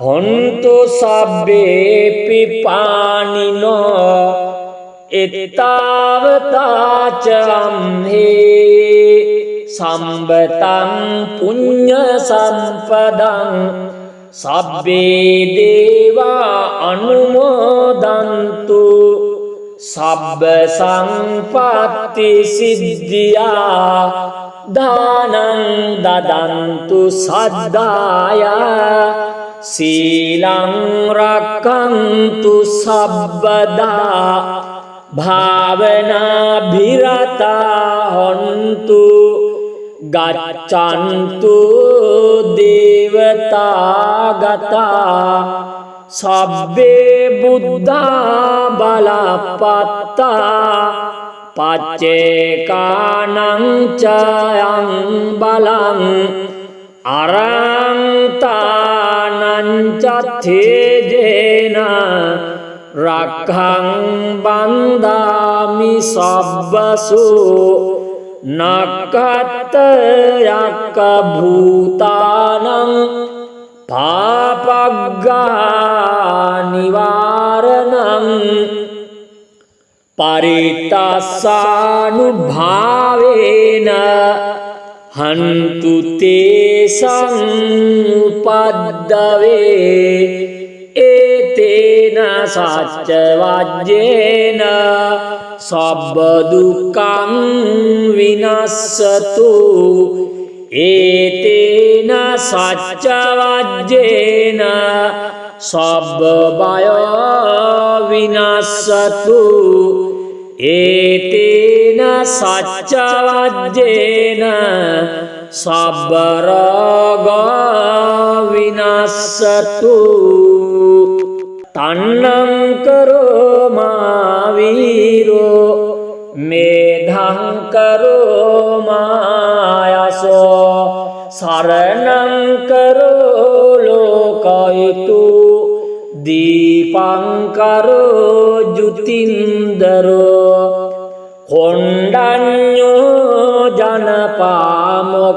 हन्तु सब्बेऽपि पाणिनो एतावता च अम्हे सम्पतं पुण्यसम्पदं सब्बे देवा अनुमोदन्तु सब्ब संपत्ति सिद्धिया दानं ददन्तु सद्दाय शीलं रक्षन्तु सर्वदा भावनाभिरता हन्तु ගච්ඡන්තු දේවතා ගතා සබ්බේ බුද්ධා බලපත්තා පච්චේකානං චයං බලං අරන්තානං චත්තේජේන රක්ඛං බන්දාමි සබ්බසු නක්ඛත් යක්ඛ භූතානං පාපග්ගා නිවාරණං පරිත්තාසානුභාවේන හන්තු තේසං උපද්දවේ ඒතේන සච්ච වජ්ජේන සබ්බ දුක්ඛං විනස්සතු ඒතේන සච්ච වජ්ජේන සබ්බ බය විනස්සතු ඒතේන සච්ච වජ්ජේන සබ්බ රෝග විනස්සතු තන්නං කරෝමා වීරෝ මේධං කරෝමා යසෝ සරණං කරෝ ලෝකයිතු දීපං කරෝ ජුතින්දරෝ කොණ්ඩඤ්ඤෝ ජනපාමොක්ඛෝ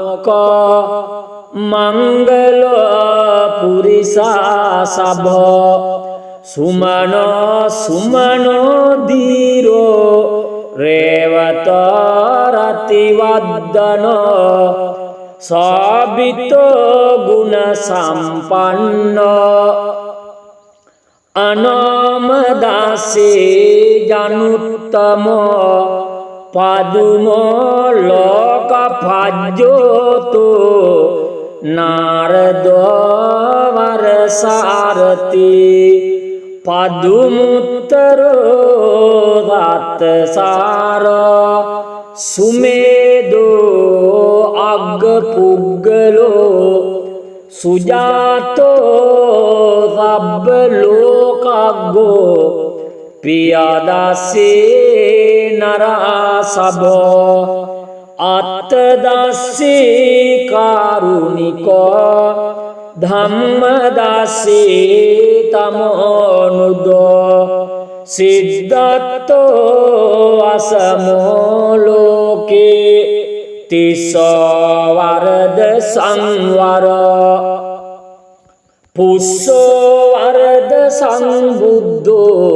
මංගලෝ පුරිසා සභෝ සුමනෝ සුමනෝ දීරෝ රේවතෝ රතිවද්දනෝ සාබිතෝ ගුණ සම්පන්නෝ අනාමදාසේ ජනුත්තමෝ පදුමෝ ලෝක පජ්ජෝතෝ නාරදෝ වරසාරති පදුමුත්තරෝ රත්සාරෝ සුමේදෝ අග්ග පුග්ගලෝ සුජාතෝ සබ්බ ලෝකග්ගෝ පියදස්සේ නරසභෝ අත්තදස්සේ කාරුණිකෝ ධම්මදස්සේ තමෝනුදෝ සිද්ධත්තෝ අසමෝ ලෝකේ තිස්සෝ වරද සංවර පුස්සෝ වරද සංබුද්ධෝ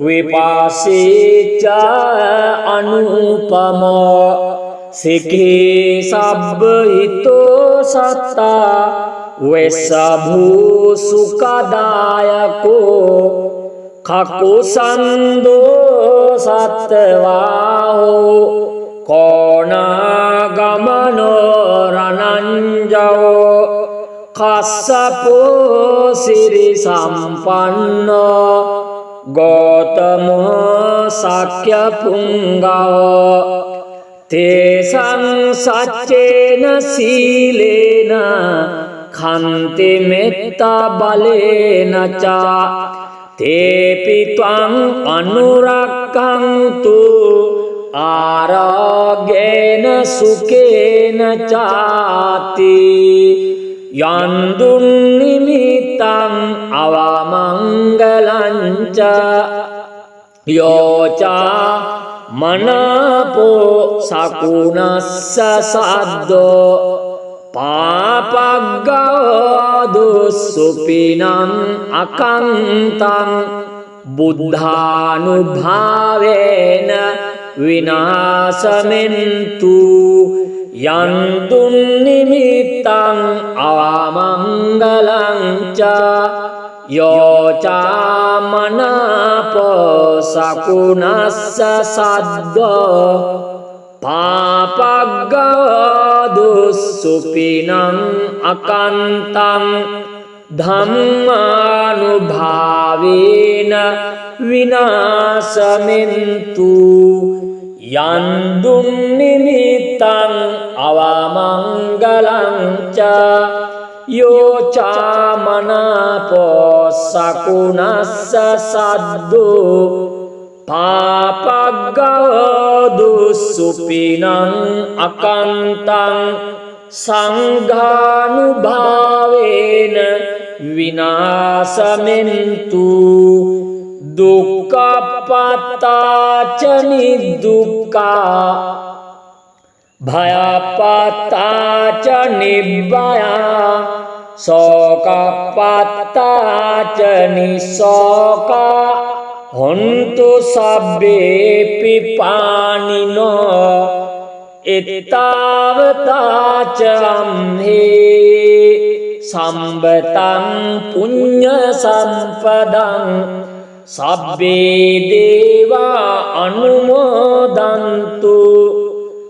විපාසේච අනුපමෝ සිකේ සබ්බ හිතෝ සත්තා වෙස්සභූ සුඛදායකෝ කකුසන්දෝ සත්තවාහෝ කෝනාගමනෝ රණංජෝ කස්සපෝ සිරි සම්පන්නෝ ගෝතමෝ සක්‍ය පුංගෝ තේසං සච්චේන සීලේන khante metta balena ca tepi tvang anurakkantu aragena sukena cati yandun nimitang avamangalanca yoca manapo sakunassa saddo පාපග්ගාදු සුපිනං අකන්තං බුද්ධානුභාවේන විනාශමෙන්තු යන්තුන් නිමිත්තං අවමංගලං ච යෝචා මනාපෝ සකුණස්ස සද්දෝ පාපග්ගාදු සුපිනං අකන්තං ධම්මානුභාවේන විනාශමෙන්තු යන්දුම් නිමිත්තං අවමංගලං ච යෝචාමනාපෝ සකුණස්ස සද්දෝ පාපග්ගෝ දුස්සුපිනං අකන්තං සංඝානුභාවේන විනාශමෙන්තු දුක්ඛපත්තාච නිදුක්ඛා භයපත්තාච නිබ්බයා සෝකපත්තාච නිසෝකා හොන්තු සබ්බේ පිපානිනෝ එත්තාවතාච අම්හේ සම්බතං පුඤ්ඤ සම්පදං සබ්බේ දේවා අනුමෝදන්තු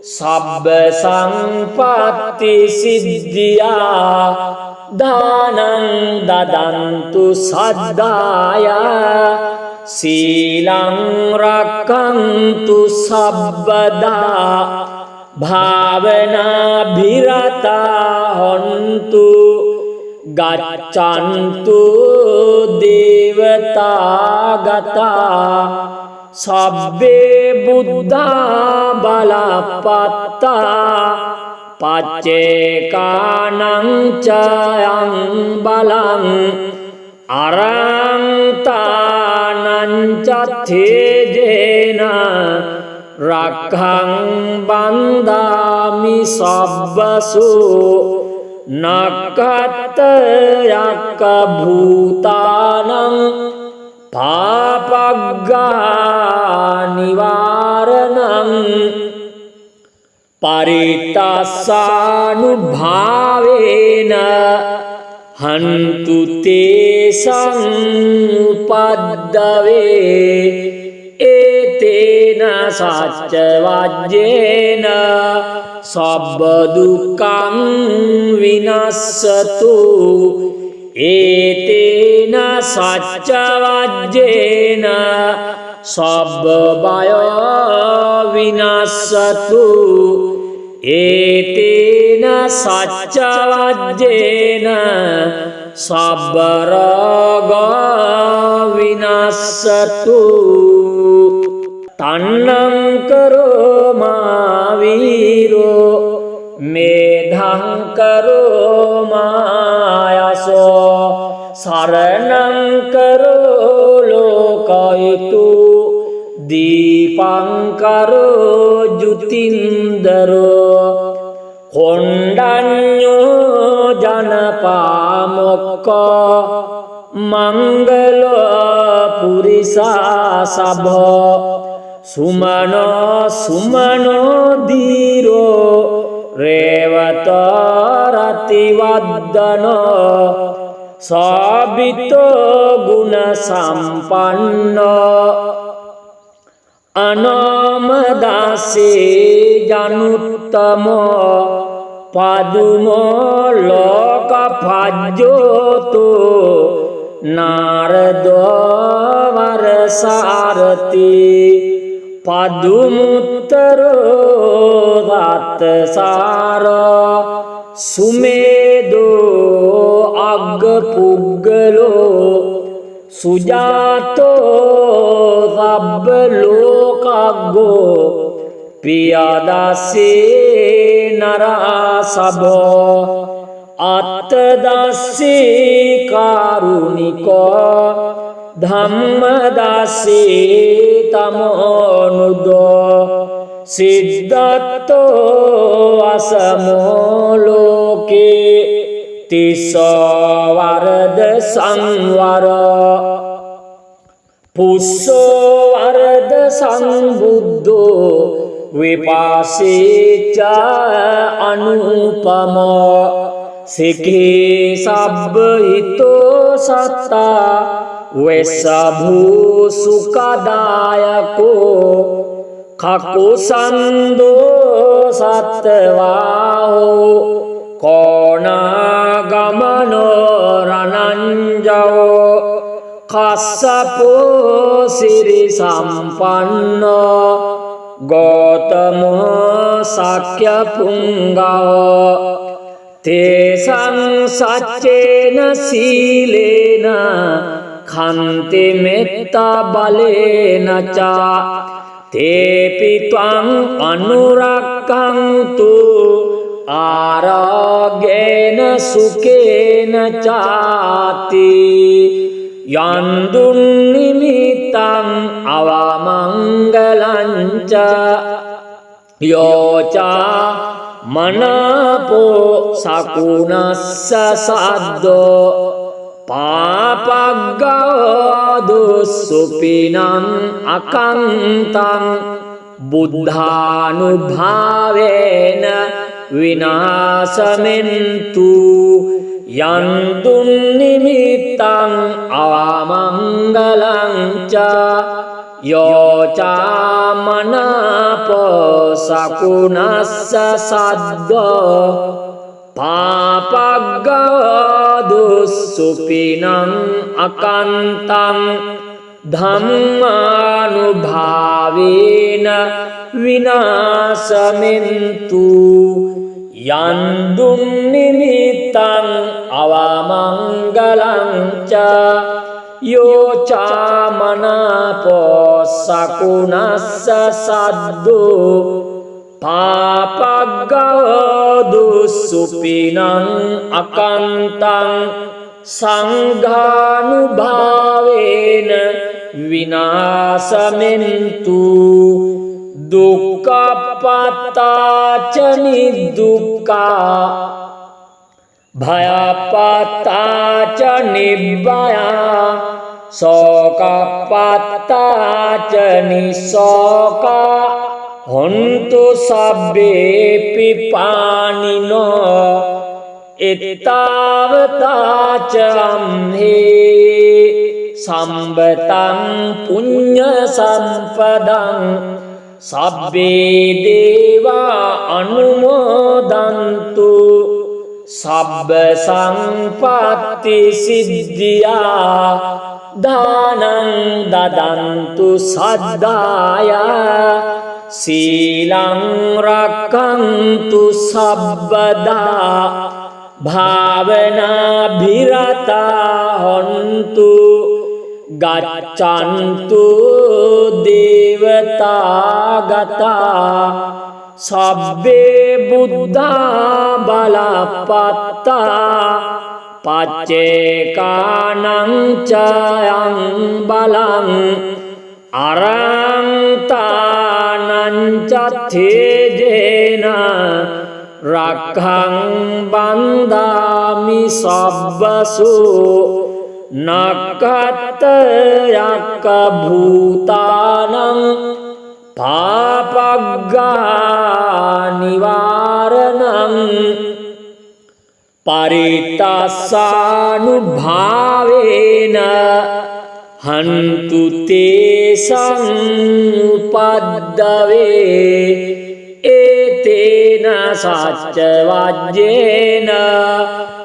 සබ්බ සංපත්ති සිද්ධියා දානං දදන්තු සද්දාය සීලං රක්ඛන්තු සබ්බදා භාවනා භිරතා හොන්තු ගච්ඡන්තු දේවතාගතා සබ්බේ බුද්ධා බලපත්තා පච්චේකානං චයං බලං අරන්තානං චත්තේජේන රක්ඛං බන්දාමි සබ්බසු නක්ඛත් යක්ඛ භූතානං පාපග්ගා නිවාරණං පරිත්තස්සානුභාවේන හන්තු තේසං උපද්දවේ ඒතේන සච්ච වජ්ජේන සබ්බ දුක්ඛං විනස්සතු ඒතේන සච්ච වජ්ජේන සබ්බ බය විනස්සතු ඒතේන සච්ච වජ්ජේන සබ්බ රෝග විනස්සතු තන්නං කරෝ මා වීරෝ මේධං කරෝ මායසෝ සරණං කරෝ ලෝකයිතු දීපං කරෝ ජුතින්දරෝ කොණ්ඩඤ්ඤෝ ජනපාමොක්ඛෝ මංගලෝ පුරිසා සබෝ සුමනෝ සුමනෝ දීරෝ රේවතෝ රතිවද්දනෝ සාබිතෝ ගුණ සම්පන්නෝ අනාමදාසේ ජනුත්තමෝ පදුමෝ ලෝක පජ්ජෝතෝ නාරදෝ වරසාරති පදුමුත්තරෝ දත්තසාරෝ සුමේදෝ අග්ගපුග්ගලෝ සුජාතෝ සබ්බ ලෝකග්ගෝ පියදස්සේ නරසබෝ අත්තදස්සේ කාරුණිකෝ ධම්මදස්සේ තමෝනුදෝ සිද්ධත්තෝ අසමෝ ලෝකේ තිස්සෝ වරද සංවර පුස්සෝ වරද සංබුද්ධෝ විපාසේච අනුපමෝ සිකේ සබ්බ හිතෝ සත්තා වෙස්සභූ සුඛදායකෝ කකුසන්දෝ සත්තවාහෝ කෝනාගමනෝ රණංජෝ කස්සපෝ සිරි සම්පන්නෝ ගෝතමෝ සක්්‍ය පුංගව තේසං සච්චේන සීලේන කන්ති මෙත්තා බලේන චා තේපි ත්වං අනුරක්ඛන්තු ආරෝග්‍යේන සුඛේන චාති යන්දුන් නිමිත්තං අවමංගලං ච යෝචා මනාපෝ සකුණස්ස සද්දෝ පාපග්ගෝදුස්සුපිනං අකන්තං බුද්ධානුභාවේන විනාශමෙන්තු යන්තුන් නිමිත්තං අවමංගලං ච යෝචාමනාපෝ සකුණස්ස සද්දෝ පාපග්ගෝදුස්සුපිනං අකන්තං ධම්මානුභාවේන විනාශමෙන්තු යන්දුන් නිමිත්තං අවමංගලං ච යෝචාමනාපෝ සකුණස්ස සද්දෝ පාපග්ගෝදුස්සුපිනං අකන්තං සංඝානුභාවේන විනාශමෙන්තු දුක්ඛපත්තාච නිදුක්ඛා භයපත්තාච නිබ්බයා සෝකපත්තාච නිසෝකා හොන්තු සබ්බේපි පානිනෝ එත්තාවතාච අම්හේ සම්බතං පුඤ්ඤ සම්පදං සබ්බේ දේවා අනුමෝදන්තු සබ්බ සංපත්ති සිද්ධියා දානං දදන්තු සද්දාය සීලං රක්ඛන්තු සබ්බදා භාවනා භිරතා හොන්තු ගච්ඡන්තු දේවතාගතා සබ්බේ බුද්ධා බලපත්තා පච්චේකානං චයං බලං අරන්තානං චත්තේජේන රක්ඛං බන්දාමි සබ්බසු නක්ඛත් යක්ඛ භූතානං පාපග්ගා නිවාරණං පරිත්තාසානුභාවේන හන්තු තේසං උපද්දවේ ඒතේන සච්ච වජ්ජේන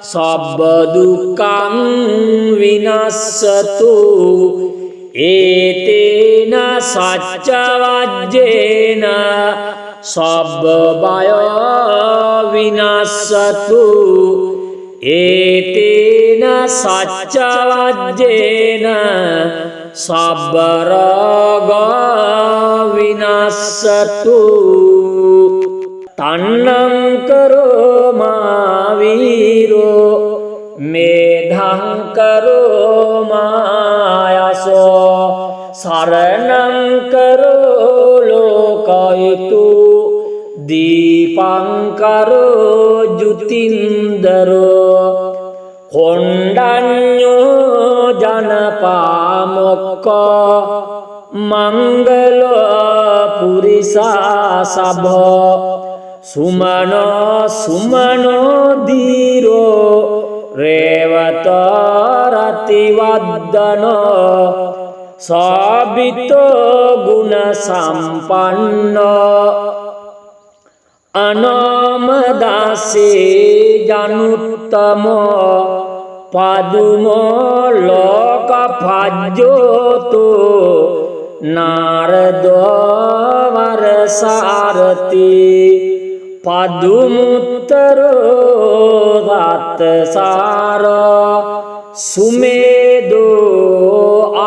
සබ්බ දුක්ඛං විනස්සතු ඒතේන සච්ච වජ්ජේන සබ්බ බය විනස්සතු ඒතේන සච්ච වජ්ජේන සබ්බ රෝග විනස්සතු තන්නං කරෝ මාවීරෝ මේධං කරෝ මායසෝ සරණං කරෝ ලෝකයිතු දීපං කරෝ ජුතින්දරෝ කොණ්ඩඤ්ඤෝ ජනපාමොක්කෝ මංගලෝ පුරිසා සභෝ සුමනෝ සුමනෝ දීරෝ රේවතෝ රතිවද්දනෝ සාබිතෝ ගුණ සම්පන්නෝ අනාමදාසේ ජනුත්තමෝ පදුමෝ ලෝක පජ්ජෝතෝ නාරදෝ වර සාරති පදුමුත්තරෝ රත් සාර සුමේදෝ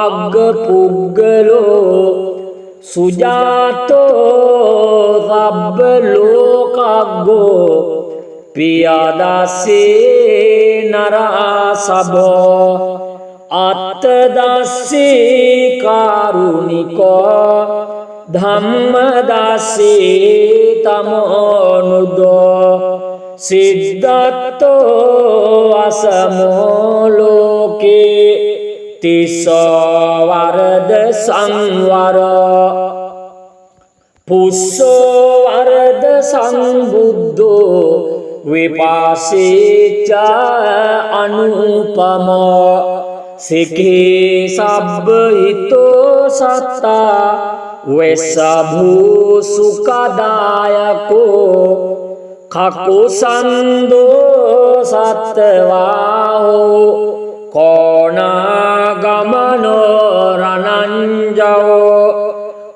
අග්ග පුග්ගලෝ සුජාතෝ සබ්බ ලෝකග්ගෝ පියදස්සේ නරා සබෝ අත්තදස්සේ කාරුණිකෝ ධම්මදස්සේ තමෝනුදෝ සිද්ධත්තෝ අසමෝ ලෝකේ තිස්සෝ වරද සංවර පුස්සෝ වරද සංබුද්ධෝ විපාසේච අනුපමෝ සිකේ සබ්බ හිතෝ සත්තා වෙස්සභූ සුඛදායකෝ කකුසන්දෝ සත්තවාහෝ කෝනාගමනෝ රණංජෝ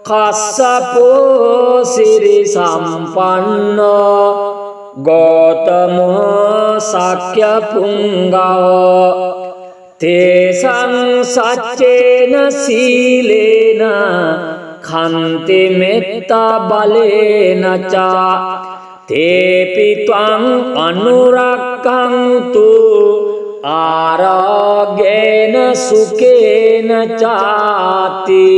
කස්සපෝ සිරි සම්පන්නෝ ගෝතමෝ සක්‍ය පුංගෝ තේසං සච්චේන සීලේන khante metta balena ca tepi tvang anurakkantu aragena sukena cati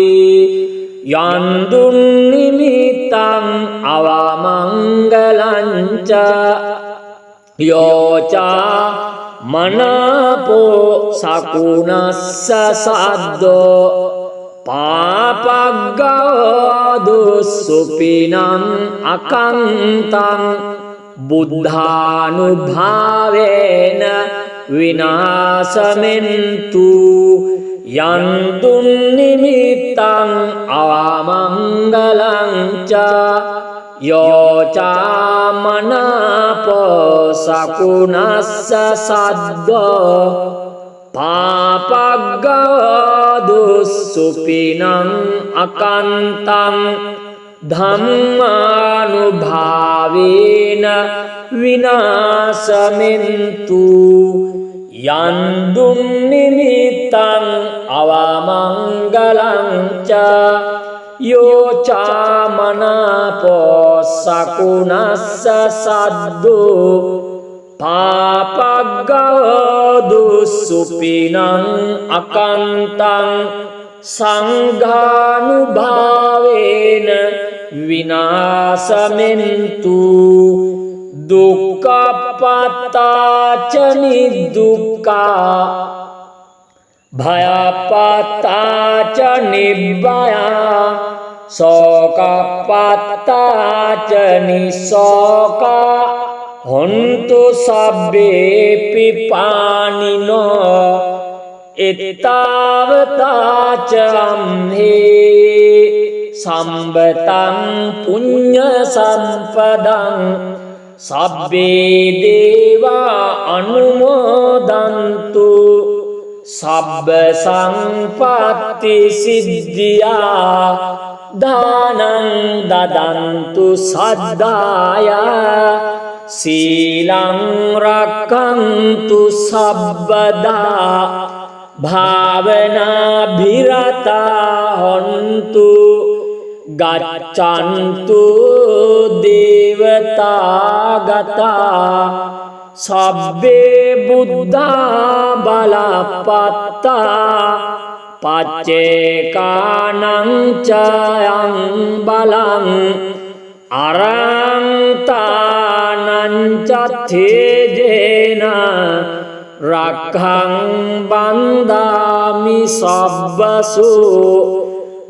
yandun nimitang avamangalanca yoca manapo sakunassa saddo පාපග්ගාදු සුපිනං අකන්තං බුද්ධානුභාවේන විනාශමෙන්තු යන්තුන් නිමිත්තං අවමංගලං ච යෝචාමනාපෝ සකුණස්ස සද්දෝ පාපග්ගාදු සුපිනං අකන්තං ධම්මානුභාවේන විනාශමෙන්තු යන්දුම් නිමිත්තං අවමංගලං ච යෝචාමනාපෝ සකුණස්ස සද්දෝ පාපග්ගාදු සුපිනං අකන්තං සංඝානුභාවේන විනාශමෙන්තු දුක්ඛපත්තාච නිදුක්ඛා භයපත්තාච නිබ්බයා සෝකපත්තාච නිසෝකා හොන්තු සබ්බේ පානිනෝ එත්තාවතාච අම්හේ සම්බතං පුඤ්ඤ සම්පදං සබ්බේ දේවා අනුමෝදන්තු සබ්බ සංපත්ති සිද්ධියා දානං දදන්තු සද්දාය සීලං රක්ඛන්තු සබ්බදා භාවනා භිරතා හොන්තු ගච්ඡන්තු දේවතාගතා සබ්බේ බුද්ධා බලපත්තා පච්චේකානං චයං බලං අරන්තානං චත්තේජේන රක්ඛං බන්දාමි සබ්බසු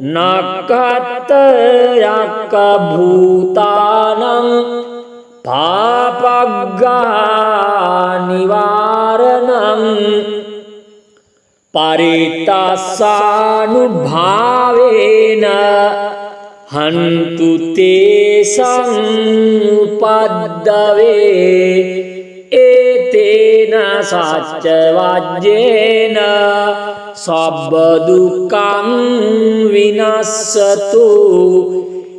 නක්ඛත් යක්ඛ භූතානං පාපග්ගා නිවාරණං පරිත්තාසානුභාවේන හන්තු තේසං උපද්දවේ ඒතේන සච්ච වජ්ජේන සබ්බ දුක්ඛං විනස්සතු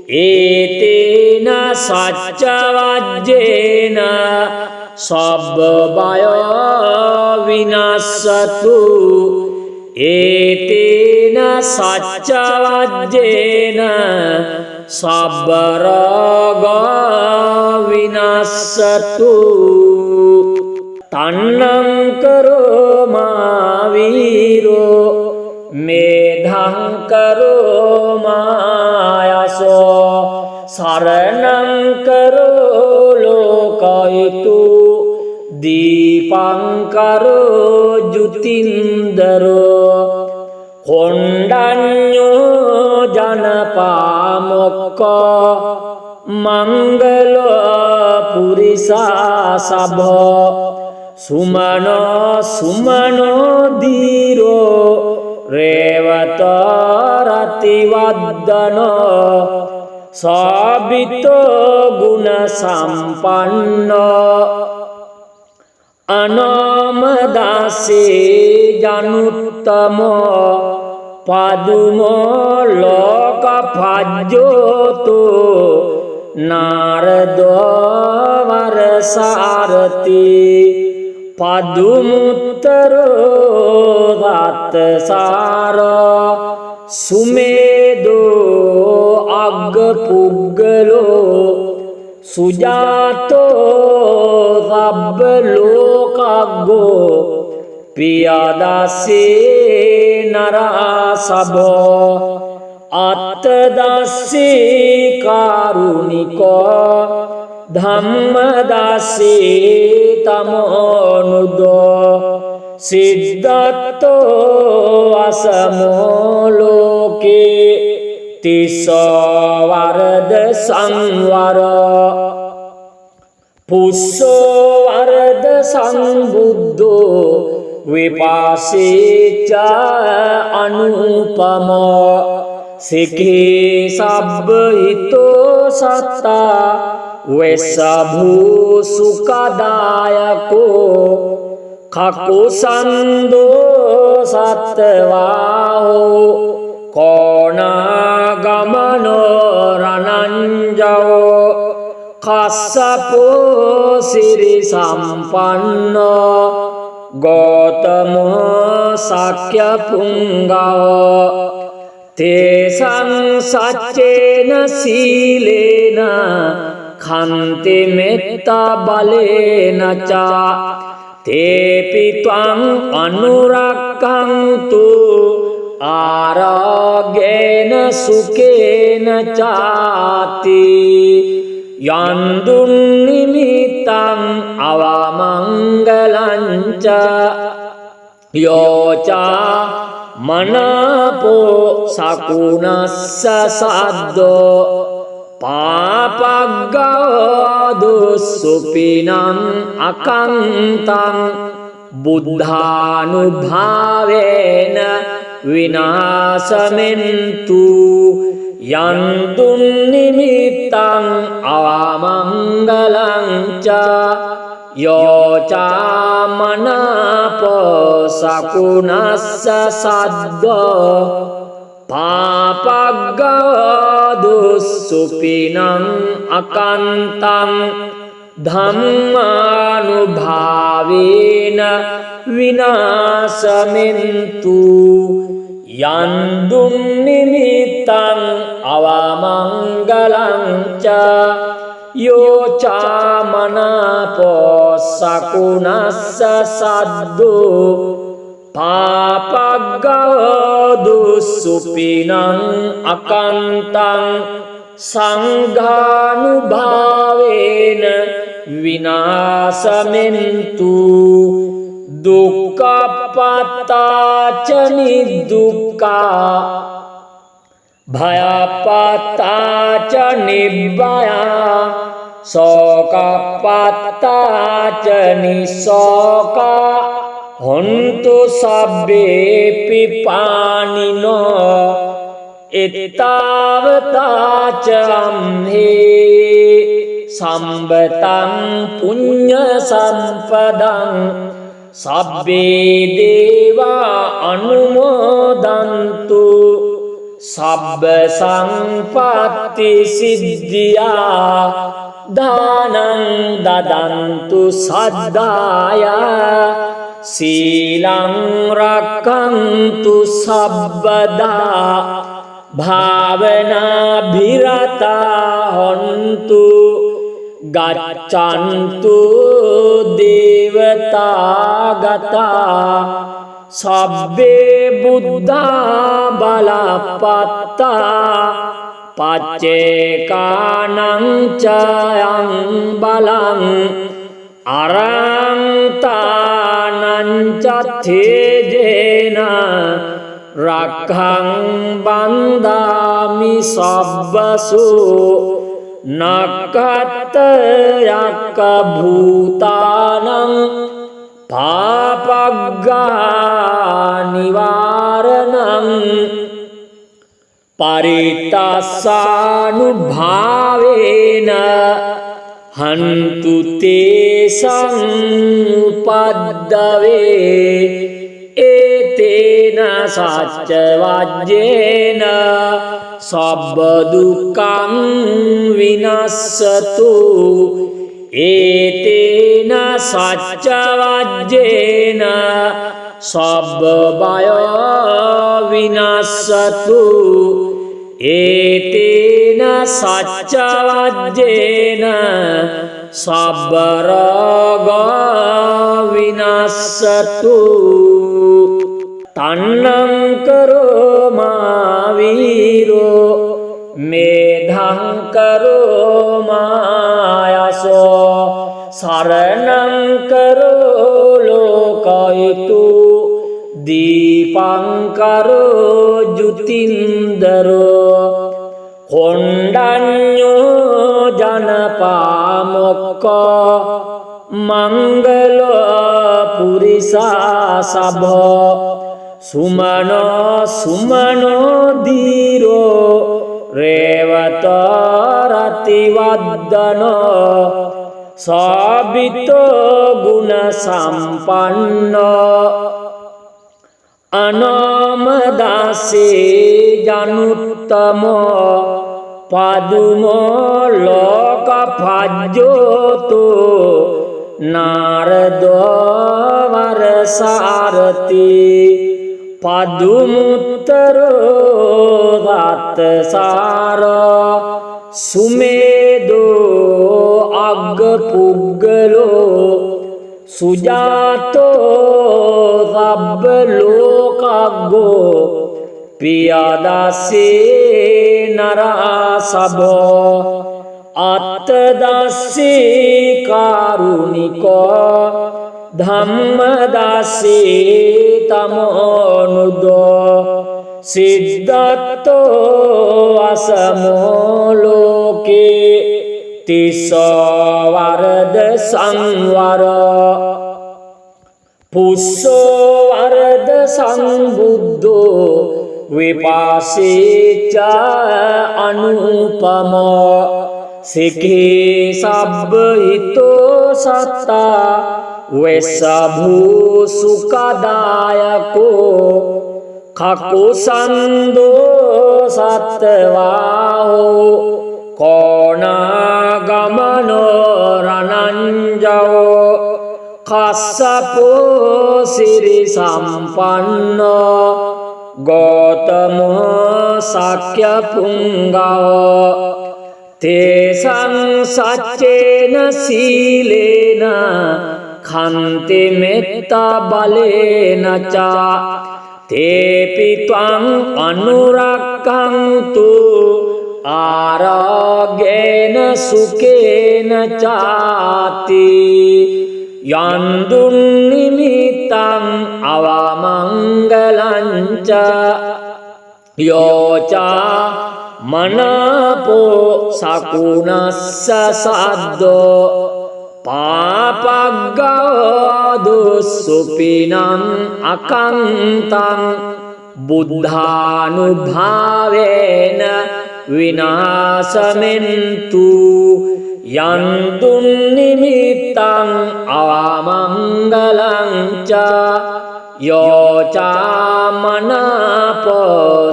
ඒතේන සච්ච වජ්ජේන සබ්බ බය විනස්සතු ඒතේන සච්ච වජ්ජේන සබ්බ රෝග විනස්සතු තන්නං කරෝ මාවීරෝ මේධං කරෝ මායසෝ සරණං කරෝ ලෝකයිතු දීපං කරෝ ජුතින්දරෝ කොණ්ඩඤ්ඤෝ ජනපාමොක්කෝ මංගලෝ පුරිසා සභෝ සුමනෝ සුමනෝ දීරෝ රේවතෝ රතිවද්දනෝ සාබිතෝ ගුණ සම්පන්නෝ අනාමදාසේ ජනුත්තමෝ පදුමෝ ලෝක පජ්ජෝතු නාරදෝ වරසාරති පදුමුත්තරෝ දත්තසාරෝ සුමේදෝ අග්ගපුග්ගලෝ සුජාතෝ සබ්බ ලෝකග්ගෝ පියදස්සේ නරසභෝ අත්තදස්සේ කාරුණිකෝ ධම්මදස්සේ තමෝනුදෝ සිද්ධත්තෝ අසමෝ ලෝකේ තිස්සෝ වරද සංවරෝ පුස්සෝ වරද සංබුද්ධෝ විපාසේච අනුපමෝ සිකේ සබ්බ හිතෝ සත්තා වෙස්සභූ සුඛදායකෝ කකුසන්දෝ සත්තවාහෝ කෝනාගමනෝ රණංජෝ කස්සපෝ සිරි සම්පන්නෝ ගෝතමෝ සක්‍ය පුංගෝ තේසං සච්චේන සීලේන khante metta balena ca tepi tvang anurakkantu aragena sukena cati yandun nimitang avamangalanca yoca manapo sakunassa saddo පාපග්ගාදු සුපිනං අකන්තං බුද්ධානුභාවේන විනාශමෙන්තු යන්තුන් නිමිත්තං අවමංගලං ච යෝචා මනාපෝ සකුණස්ස සද්දෝ පාපග්ගාදු සුපිනං අකන්තං ධම්මානුභාවේන විනාශමෙන්තු යන්දුම් නිමිත්තං අවමංගලං ච යෝචා මනාපෝ සකුණස්ස සද්දෝ පාපග්ගාදු සුපිනං අකන්තං සංඝානුභාවේන විනාශමෙන්තු දුක්ඛපත්තාච නිදුක්ඛා භයපත්තාච නිබ්බයා සෝකපත්තාච නිසෝකා හොන්තු සබ්බේපි පානිනෝ එත්තාවතාචම්හේ සම්බතං පුඤ්ඤ සම්පදං සබ්බේ දේවා අනුමෝදන්තු සබ්බ සංපත්ති සිද්ධියා දානං දදන්තු සද්ධාය සීලං රක්ඛන්තු සබ්බදා භාවනා භිරතා හොන්තු ගච්ඡන්තු දේවතාගතා සබ්බේ බුද්ධා බලපත්තා පච්චේකානං චයං බලං අරන්තානං චත්තේජේන රක්ඛං බන්දාමි සබ්බසු නක්ඛත් යක්ඛ භූතානං පාපග්ගා නිවාරණං පරිත්තාසානුභාවේන හන්තු තේසං උපද්දවේ ඒතේන සච්ච වජ්ජේන සබ්බ දුක්ඛං විනස්සතු ඒතේන සච්ච වජ්ජේන සබ්බ බය විනස්සතු ඒතේන සච්ච වජ්ජේන සබ්බ රෝග විනස්සතු තන්නං කරෝ මා වීරෝ මේධං කරෝ මායසෝ සරණං කරෝ ලෝකයිතු දීපං කරෝ ජුතින්දරෝ කොණ්ඩඤ්ඤෝ ජනපාමොක්ඛෝ මංගලෝ පුරිසා සබෝ සුමනෝ සුමනෝ දීරෝ රේවතෝ රතිවද්දනෝ සාබිතෝ ගුණ සම්පන්නෝ අනාමදාසේ ජනුත්තමෝ පදුමෝ ලෝක පජ්ජෝතු නාරදෝ වරසාරති පදුමුත්තරෝ රත්සාරෝ සුමේදෝ අග්ගපුග්ගලෝ සුජාතෝ සබ්බ ලෝකග්ගෝ පියදස්සේ නරසබෝ අත්තදස්සේ කාරුණිකෝ ධම්මදස්සේ තමෝනුදෝ සිද්ධත්තෝ අසමෝ ලෝකේ තිස්සෝ වරද සංවර පුස්සෝ වරද සංබුද්ධෝ විපාසේච අනුපමෝ සිකේ සබ්බ හිතෝ සත්තා වෙස්සභූ සුඛදායකෝ කකුසන්දෝ සත්තවාහෝ කෝනාගමනෝ රණංජෝ කස්සපෝ සිරි සම්පන්නෝ ගෝතමෝ සක්‍ය පුංගෝ තේසං සච්චේන සීලේන khante metta balenaca tepi tvang anurakkantu aragena sukena cati yandun nimitang avamanggalanca yoca manapo sakunassa saddo පාපග්ගාදු සුපිනං අකන්තං බුද්ධානුභාවේන විනාශමෙන්තු යන්තුන් නිමිත්තං අවමංගලං ච යෝචාමනාපෝ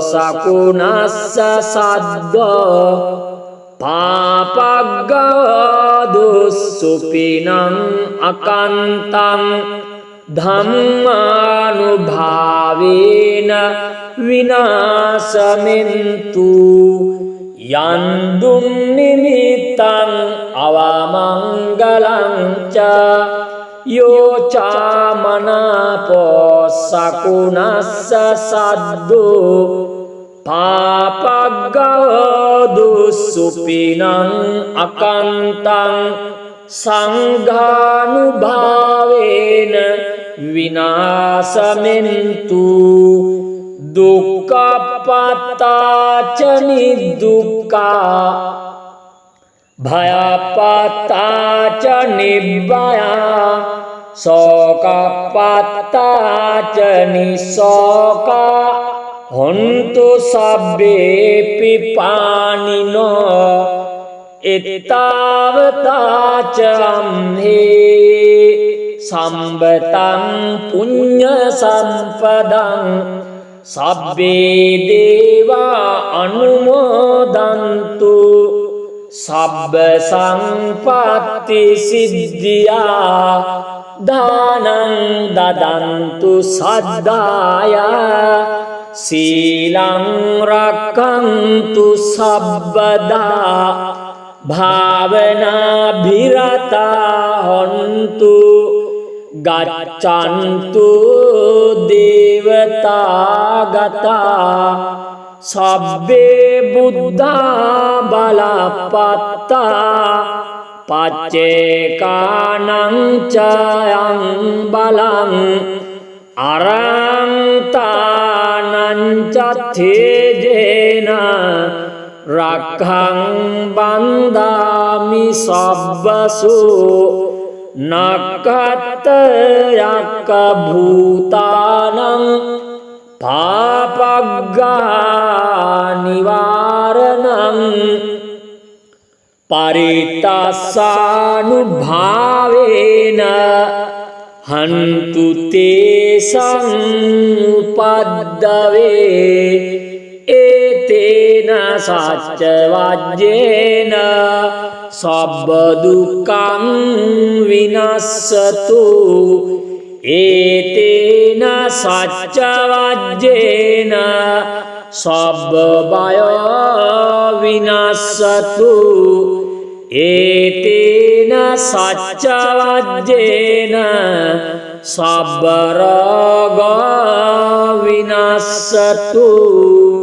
සකුණස්ස සද්ද පාපග්ගව දුස්සුපිනං අකන්තං ධම්මානුභාවේන විනාශමෙන්තු යන් දුන්නිමිත්තං අවමංගලං ච යෝ චාමනාපෝ සකුණස්ස සද්දෝ පාපග්ගව දුස්සුපිනං අකන්තං සංඝානුභාවේන විනාශමෙන්තු දුක්ඛපත්තාච නිදුක්ඛා භයපත්තාච නිබ්බයා සෝකපත්තාච නිසෝකා හොන්තු සබ්බේ පිපානිනෝ එත්තාවතාච අම්හේ සම්බතං පුඤ්ඤ සම්පදං සබ්බේ දේවා අනුමෝදන්තු සබ්බ සම්පත්ති සිද්ධියා දානං දදන්තු සද්දාය සීලං රක්ඛන්තු සබ්බදා භාවනා භිරතා හොන්තු ගච්ඡන්තු දේවතාගතා සබ්බේ බුද්ධා බලපත්තා පච්චේකානං චයං බලං අරන්තානං චත්තේජේන රක්ඛං බන්දාමි සබ්බසු නක්ඛත් යක්ඛ භූතානං පාපග්ගා නිවාරණං පරිත්තාසානුභාවේන හන්තු තේසං උපද්දවේ ඒතේන සච්ච වජ්ජේන සබ්බ දුක්ඛං විනස්සතු ඒතේන සච්ච වජ්ජේන සබ්බ බය විනස්සතු ඒතේන සච්ච වජ්ජේන සබ්බ රෝග විනස්සතු